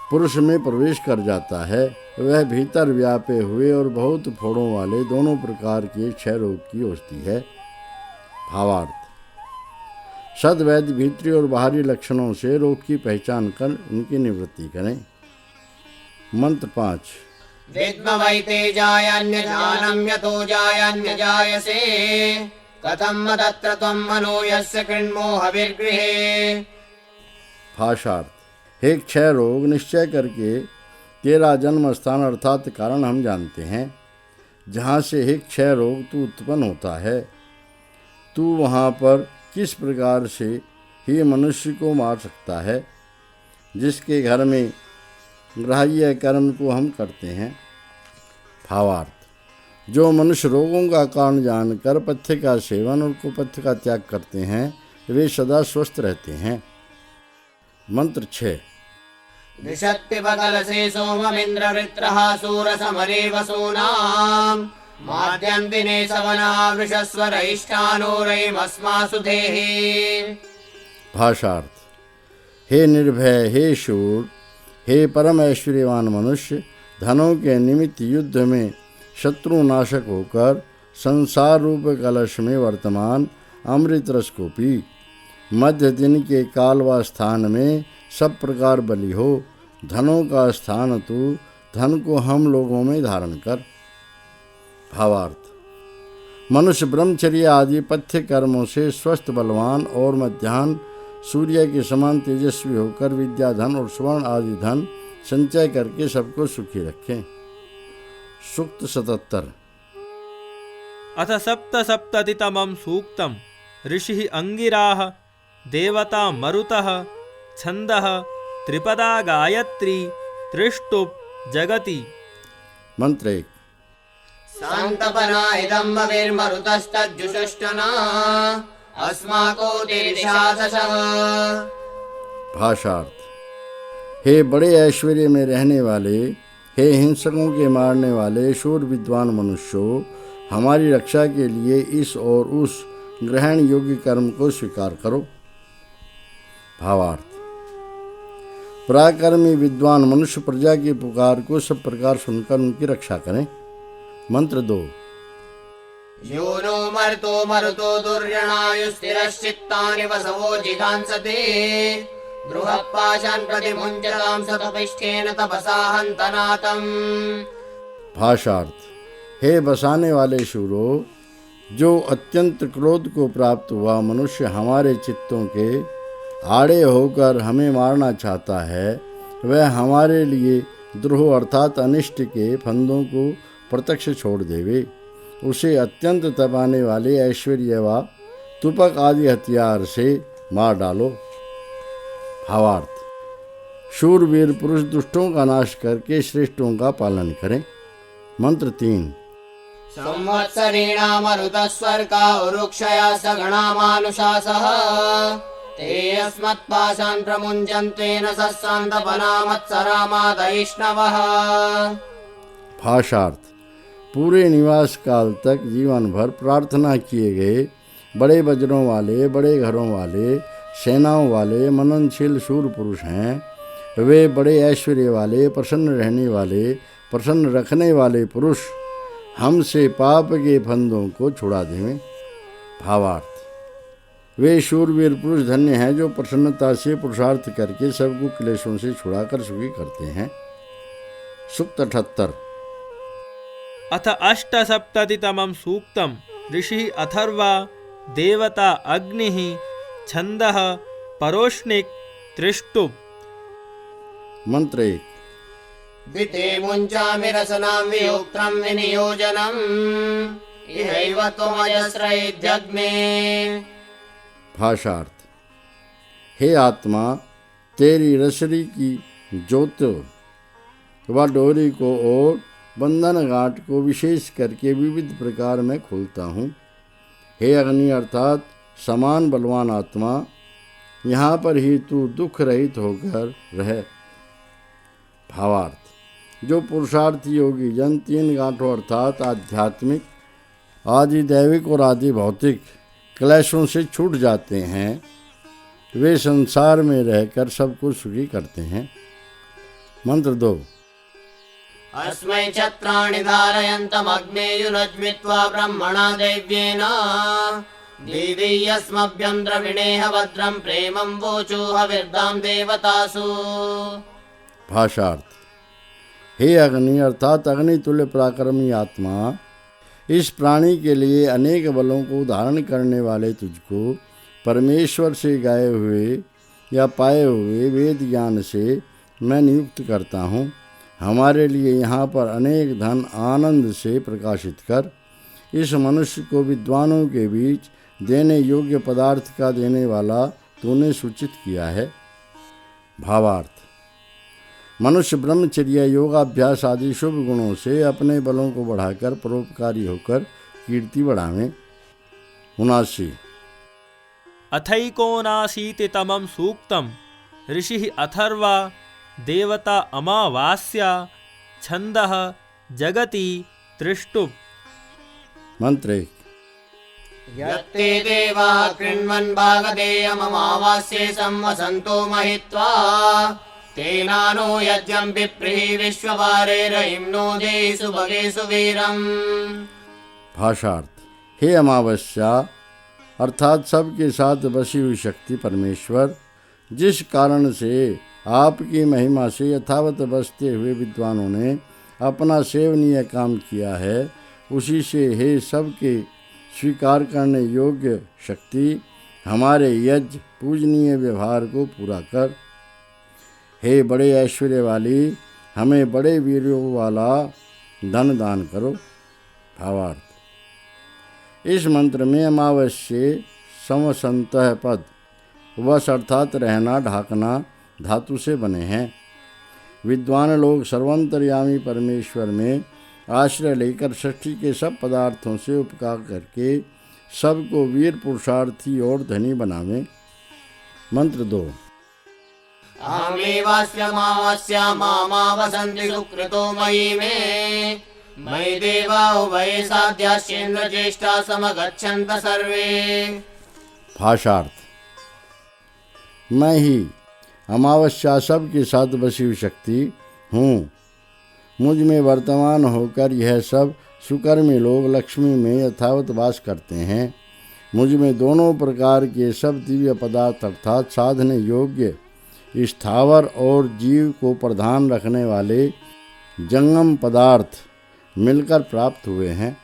Speaker 1: पुरुष में प्रवेश कर जाता है। वह भीतर व्यापे हुए और बहुत फोड़ों वाले दोनों प्रकार के क्षय रोग की औषधि है। भावार्थ: सद्वैद्य भीतरी और बाहरी लक्षणों से रोग की पहचान कर उनकी निवृत्ति करें। मंत्र 5।
Speaker 3: विद्मवैते जायान्य ज्ञानं यतो जायान्य जायसे कथं तत्र त्वं मनो यस्य कृण्मोहविर्गृहे।
Speaker 1: भाषार्थ: हे क्षय रोग, निश्चय करके तेरा जन्म स्थान अर्थात कारण हम जानते हैं। जहाँ से हे क्षय रोग तू उत्पन्न होता है, तू वहाँ पर किस प्रकार से ही मनुष्य को मार सकता है, जिसके घर में ग्राह्य कर्म को हम करते हैं। भावार्थ: जो मनुष्य रोगों का कारण जानकर पथ्य का सेवन और कुपथ्य का त्याग करते हैं, वे सदा स्वस्थ रहते हैं। मंत्र 6।
Speaker 3: निषत्पिबकलसे सोममिन्द्रवृत्रः सूरसमरे वसूनाम् माद्यन्तिने सवना वृषस्वरैष्ठानोरयमस्मासु देहि।
Speaker 1: भाषार्थ: हे निर्भय, हे शूर, हे परम ऐश्वर्यवान मनुष्य, धनों के निमित्त युद्ध में शत्रु नाशक होकर संसार रूप कलश में वर्तमान अमृत रस को पी। मध्य दिन के काल व स्थान में सब प्रकार बलि हो। धनों का स्थान तू, धन को हम लोगों में धारण कर। भावार्थ: मनुष्य ब्रह्मचर्य आदि पथ्य कर्मों से स्वस्थ, बलवान और मध्याह्न सूर्य के समान तेजस्वी होकर विद्या, धन और स्वर्ण आदि धन संचय करके सबको सुखी रखें। सूक्त 77।
Speaker 2: अथ सप्तसप्ततितमं सूक्तम्। ऋषिः अंगिराः, देवता मरुतः, छन्दः त्रिपदा गायत्री, त्रिष्टुप् जगति।
Speaker 1: मंत्र 1।
Speaker 3: सान्तपना इदं भवेर्मरुतस्तज्जुषुष्टना अस्माकोटिरिषादशः।
Speaker 1: भाषार्थ: हे बड़े ऐश्वर्य में रहने वाले, हे हिंसकों के मारने वाले शूर विद्वान मनुष्यों, हमारी रक्षा के लिए इस और उस ग्रहण योग्य कर्म को स्वीकार करो। भावार्थ: पराक्रमी विद्वान मनुष्य प्रजा की पुकार को सब प्रकार सुनकर उनकी रक्षा करें। मंत्र 2।
Speaker 3: यो नो मरुतो मरुतो दुर्यणायुस्थिरश्चित्तानि वसवो जिघांसते बृहत्पाशान् प्रतिमुञ्चतां सतपिष्ठेन तपसा हन्तनातम्।
Speaker 1: भाषार्थ: हे बसाने वाले शूरों, जो अत्यंत क्रोध को प्राप्त हुआ मनुष्य हमारे चित्तों के आड़े होकर हमें मारना चाहता है, वह हमारे लिए द्रोह अर्थात अनिष्ट के फंदों को प्रत्यक्ष छोड़ देवे। उसे अत्यंत तपाने वाले ऐश्वर्य व तुपक आदि हथियार से मार डालो। भावार्थ: शूरवीर पुरुष दुष्टों का नाश करके श्रेष्ठों का पालन करें। मंत्र 3।
Speaker 3: संवत्सरेणा मरुतस्वर्गा उरुक्षया सगणा मानुषासः ते अस्मत्पाशान् प्रमुञ्चन्तेन सस्सान्तपना मत्सरामादयिष्णवः।
Speaker 1: भाषार्थ: पूरे निवास काल तक जीवन भर प्रार्थना किए गए बड़े वज्रों वाले, बड़े घरों वाले, सेनाओं वाले मननशील शूर पुरुष हैं। वे बड़े ऐश्वर्य वाले, प्रसन्न रहने वाले, प्रसन्न रखने वाले पुरुष हमसे पाप के फंदों को छुड़ा देवें। भावार्थ: वे शूरवीर पुरुष धन्य हैं जो प्रसन्नता से पुरुषार्थ करके सबको क्लेशों से छुड़ाकर सुखी करते हैं। सूक्त 78।
Speaker 2: अथ अष्टसप्ततितमं सूक्तम्। ऋषिः अथर्वा, देवता अग्निः, छन्दः परोष्णिक्, त्रिष्टुप्।
Speaker 1: मंत्र 1।
Speaker 3: विते मुञ्चामि रसनां वियोक्त्रं विनियोजनम् इहैव त्वमजस्रैध्यग्ने।
Speaker 1: भाषार्थ। हे आत्मा, तेरी रसरी की ज्योत व डोरी को और बंधन गांठ को विशेष करके विविध प्रकार में खोलता हूँ। हे अग्नि अर्थात समान बलवान आत्मा, यहाँ पर ही तू दुख रहित होकर रह। भावार्थ। जो पुरुषार्थी योगी जन 3 गांठों अर्थात आध्यात्मिक, आदि दैविक और आदि भौतिक क्लेशों से छूट जाते हैं, वे संसार में रहकर सबको सुखी करते हैं। मंत्र 2।
Speaker 3: अस्मै छत्राणि धारयन्तमग्ने युनज्मित्वा ब्रह्मणा दैव्येन दीदीयस्मभ्यं द्रविणेह भद्रं प्रेमं वोचो हविर्दां देवतासु।
Speaker 1: भाषार्थ। हे अग्नि अर्थात अग्नि तुल्य पराक्रमी आत्मा, इस प्राणी के लिए अनेक बलों को धारण करने वाले तुझको परमेश्वर से गाए हुए या पाए हुए वेद ज्ञान से मैं नियुक्त करता हूँ। हमारे लिए यहाँ पर अनेक धन आनंद से प्रकाशित कर इस मनुष्य को विद्वानों के बीच देने योग्य पदार्थ का देने वाला तूने सूचित किया है। भावार्थ। मनुष्य ब्रह्मचर्य, योगाभ्यास आदि शुभ गुणों से अपने बलों को बढ़ाकर परोपकारी होकर कीर्ति बढ़ावें। 79।
Speaker 2: अथैकोनाशीतितमं सूक्तं ऋषिः अथर्वा देवता अमावास्या छन्दः जगति त्रिष्टुप्।
Speaker 1: मंत्र 1।
Speaker 3: यत्ते देवाः कृण्वन् भागधेयममावास्ये संवसन्तो महित्वा तेनानो यज्ञं विप्रीः विश्वभारे रयिम्नो देहि सुभगे सुवीरम्।
Speaker 1: भाषार्थ। हे अमावस्या अर्थात सबके साथ बसी हुई शक्ति परमेश्वर, जिस कारण से आपकी महिमा से यथावत बसते हुए विद्वानों ने अपना सेवनीय काम किया है, उसी से हे सबके स्वीकार करने योग्य शक्ति हमारे यज्ञ पूजनीय व्यवहार को पूरा कर। हे बड़े ऐश्वर्य वाली, हमें बड़े वीरों वाला धन दान करो। भावार्थ। इस मंत्र में अमावस्ये समसंतः पद वश अर्थात रहना ढाकना धातु से बने हैं। विद्वान लोग सर्वंतर्यामी परमेश्वर में आश्रय लेकर षष्ठी के सब पदार्थों से उपकार करके सबको वीर पुरुषार्थी और धनी बनावें। मंत्र 2।
Speaker 3: अहमेवास्यमावस्या मामावसन्ति सुकृतो मयि मे मयि देवा उभये साध्याश्चेन्द्र ज्येष्ठा समगच्छन्त सर्वे।
Speaker 1: भाषार्थ। मैं ही अमावस्या सब के साथ बसी हुई शक्ति हूँ। मुझ में वर्तमान होकर यह सब सुकर्मी लोग लक्ष्मी में यथावत वास करते हैं। मुझ में दोनों प्रकार के सब दिव्य पदार्थ अर्थात साधने योग्य स्थावर और जीव को प्रधान रखने वाले जंगम पदार्थ मिलकर प्राप्त हुए हैं।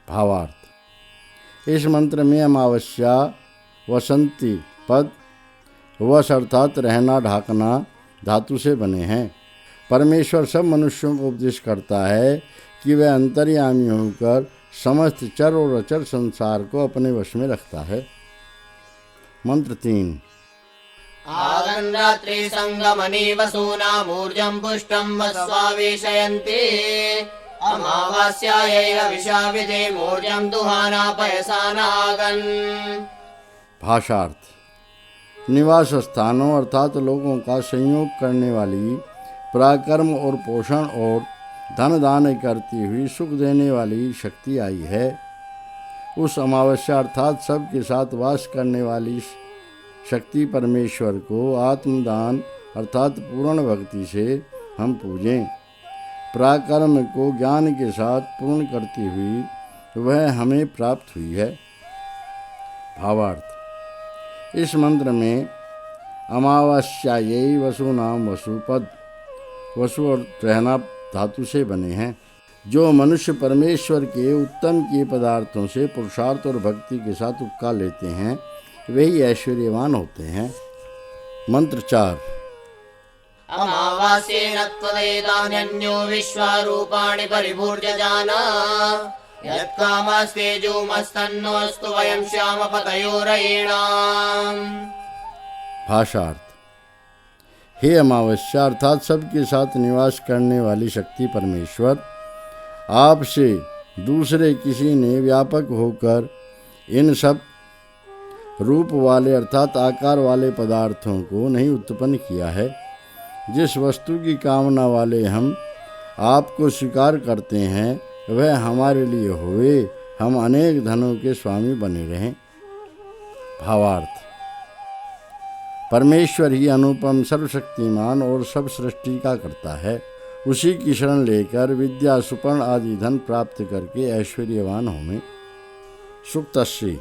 Speaker 1: भावार्थ। इस मंत्र में अमावस्या वसंती पद वश अर्थात रहना ढाकना धातु से बने हैं। परमेश्वर सब मनुष्यों को उपदेश करता है कि वह अंतर्यामी होकर समस्त चर और अचर संसार को अपने वश में रखता है। मंत्र 3।
Speaker 3: आगन् रात्रि संगमनि वसूनामूर्जं पुष्टं वस्वावेशयन्ति अमावास्यायै विशाविदे मूर्जं दुहाना पयसानागन्।
Speaker 1: भाषार्थ। निवास स्थानों अर्थात लोगों का संयोग करने वाली पराक्रम और पोषण और धन दान करती हुई सुख देने वाली शक्ति आई है। उस अमावस्या अर्थात सबके साथ वास करने वाली शक्ति परमेश्वर को आत्मदान अर्थात पूर्ण भक्ति से हम पूजें। पराक्रम को ज्ञान के साथ पूर्ण करती हुई वह हमें प्राप्त हुई है। भावार्थ। इस मंत्र में अमावस्यायै वसुनाम वसुपद वसु और रहना धातु से बने हैं। जो मनुष्य परमेश्वर के उत्तम किए पदार्थों से पुरुषार्थ और भक्ति के साथ उपकार लेते हैं वही ऐश्वर्यवान होते हैं। मंत्र 4।
Speaker 3: अमावास्येन त्वदेतान्यन्यो विश्वारूपाणि परिभूर्यजान यत्कामस्तेजोमस्तन्नोऽस्तु वयं श्यामपतयोरयीणाम्।
Speaker 1: भाषार्थ। हे अमावस्या अर्थात सबके साथ निवास करने वाली शक्ति परमेश्वर, आपसे दूसरे किसी ने व्यापक होकर इन सब रूप वाले अर्थात आकार वाले पदार्थों को नहीं उत्पन्न किया है। जिस वस्तु की कामना वाले हम आपको स्वीकार करते हैं वह हमारे लिए होवे, हम अनेक धनों के स्वामी बने रहें। भावार्थ। परमेश्वर ही अनुपम सर्वशक्तिमान और सब सृष्टि का करता है। उसी की शरण लेकर विद्या सुपर्ण आदि धन प्राप्त करके ऐश्वर्यवान होवें। सूक्त 80।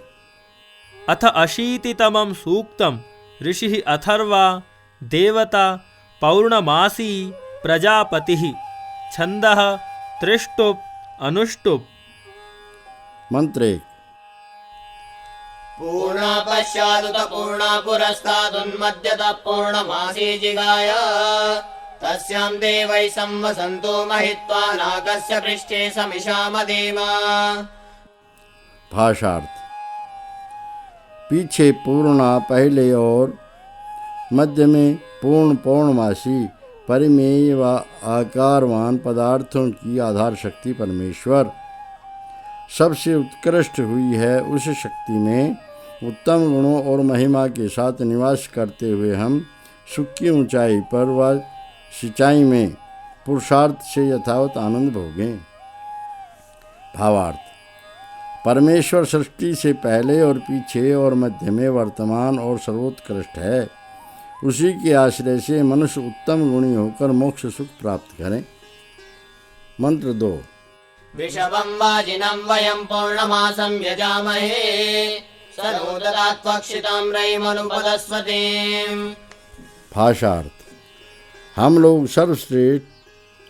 Speaker 2: अथ 80तमं सूक्तम् ऋषिः अथर्वा देवता पौर्णमासी प्रजापतिः छन्दः त्रिष्टुप् अनुष्टुप्।
Speaker 1: मंत्र 1।
Speaker 3: पूर्णा पश्चादुत पूर्णा पुरस्तादुन्मध्यतः पूर्णमासी जिगाय तस्यां देवै संवसन्तो महित्वा नाकस्य पृष्ठे समिषामदेम।
Speaker 1: भाषार्थ। पीछे पूर्णा पहले और मध्य में पूर्ण पौर्णमासी परिमेय व आकारवान पदार्थों की आधार शक्ति परमेश्वर सबसे उत्कृष्ट हुई है। उस शक्ति में उत्तम गुणों और महिमा के साथ निवास करते हुए हम सुख की ऊंचाई पर व सिंचाई में पुरुषार्थ से यथावत आनंद भोगें। भावार्थ। परमेश्वर सृष्टि से पहले और पीछे और मध्य में वर्तमान और सर्वोत्कृष्ट है। उसी के आश्रय से मनुष्य उत्तम गुणी होकर मोक्ष सुख प्राप्त करें। मंत्र 2।
Speaker 3: विषवं वाजिनं वयं पौर्णमासं यजामहे स नो ददात्वक्षितां रयिमनुपदस्वतीम्।
Speaker 1: भाषार्थ। हम लोग सर्वश्रेष्ठ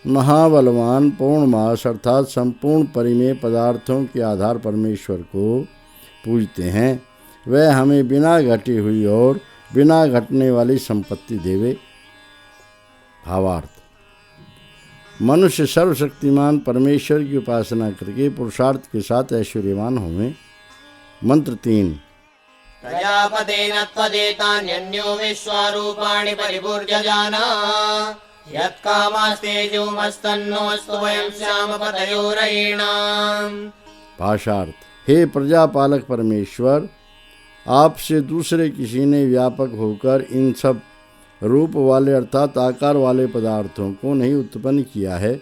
Speaker 1: महाबलवान पूर्णमास अर्थात संपूर्ण परिमेय पदार्थों के आधार परमेश्वर को पूजते हैं। वह हमें बिना घटी हुई और बिना घटने वाली संपत्ति देवे। भावार्थ। मनुष्य सर्वशक्तिमान परमेश्वर की उपासना करके पुरुषार्थ के साथ ऐश्वर्यवान होवें। मंत्र 3।
Speaker 3: प्रजापतेन त्वदेतान्यन्यो विश्वारूपाणि परिभूर्यजान यत्कामस्तेजोमस्तन्नोऽस्तु वयं श्यामपतयोरयीणाम्।
Speaker 1: भाषार्थ। हे प्रजापालक परमेश्वर, आपसे दूसरे किसी ने व्यापक होकर इन सब रूप वाले अर्थात आकार वाले पदार्थों को नहीं उत्पन्न किया है।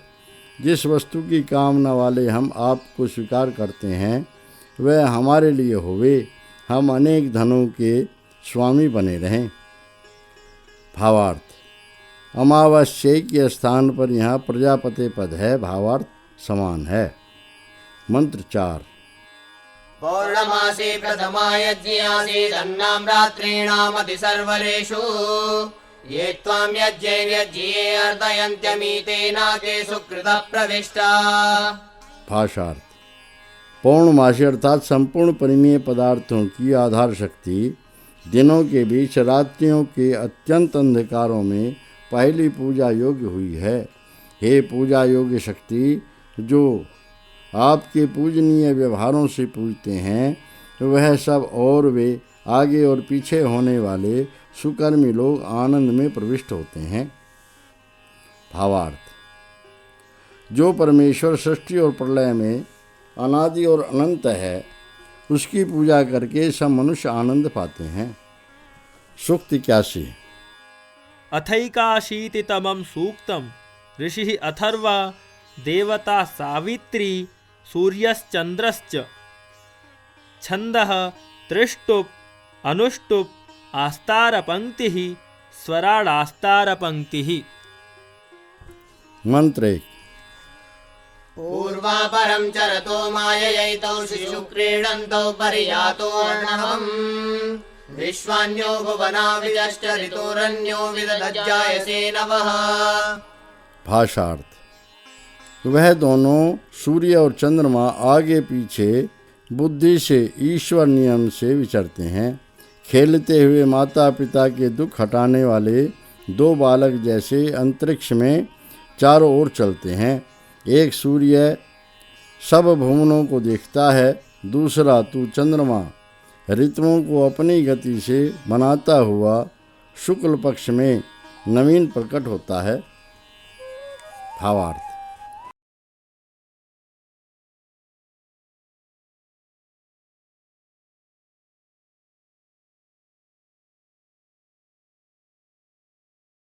Speaker 1: जिस वस्तु की कामना वाले हम आपको स्वीकार करते हैं वह हमारे लिए होवे, हम अनेक धनों के स्वामी बने रहें। भावार्थ। अमावस्या के स्थान पर यहाँ प्रजापति पद है। भावार्थ समान है। मंत्र 4।
Speaker 3: पौर्णमासे प्रथमा यज्ञासीदन्नां रात्रीणामति सर्वरेषु ये त्वां यज्ञे अर्दयन्त्यमीतेनाके सुकृतः प्रविष्टा।
Speaker 1: भाषार्थ। पौर्णमासी अर्थात संपूर्ण परिमेय पदार्थों की आधार शक्ति दिनों के बीच रात्रियों के अत्यंत अंधकारों में पहली पूजा योग्य हुई है। हे पूजा योग्य शक्ति, जो आपके पूजनीय व्यवहारों से पूजते हैं वह सब और वे आगे और पीछे होने वाले सुकर्मी लोग आनंद में प्रविष्ट होते हैं। भावार्थ। जो परमेश्वर सृष्टि और प्रलय में अनादि और अनंत है उसकी पूजा करके सब मनुष्य आनंद पाते हैं। सूक्त 81।
Speaker 2: अथैकाशीतितमं सूक्तं ऋषिः अथर्वा देवता सावित्री सूर्यश्चन्द्रश्च छन्दः त्रिष्टुप् अनुष्टुप् आस्तारपङ्क्तिः स्वराडास्तारपङ्क्तिः।
Speaker 1: मंत्र 1।
Speaker 3: पूर्वापरं चरतो माययैतौ शिशु क्रीडन्तौ परियातो अर्णवम् विश्वान्यो भुवना विजश्च ऋतोरन्यो विदधज्जायसे नवः।
Speaker 1: भाषार्थ। वह दोनों सूर्य और चंद्रमा आगे पीछे बुद्धि से ईश्वर नियम से विचरते हैं। खेलते हुए माता पिता के दुख हटाने वाले दो बालक जैसे अंतरिक्ष में चारों ओर चलते हैं। एक सूर्य सब भुवनों को देखता है, दूसरा तू चंद्रमा ऋतुओं को अपनी गति से बनाता हुआ शुक्ल पक्ष में नवीन प्रकट होता है। भावार्थ।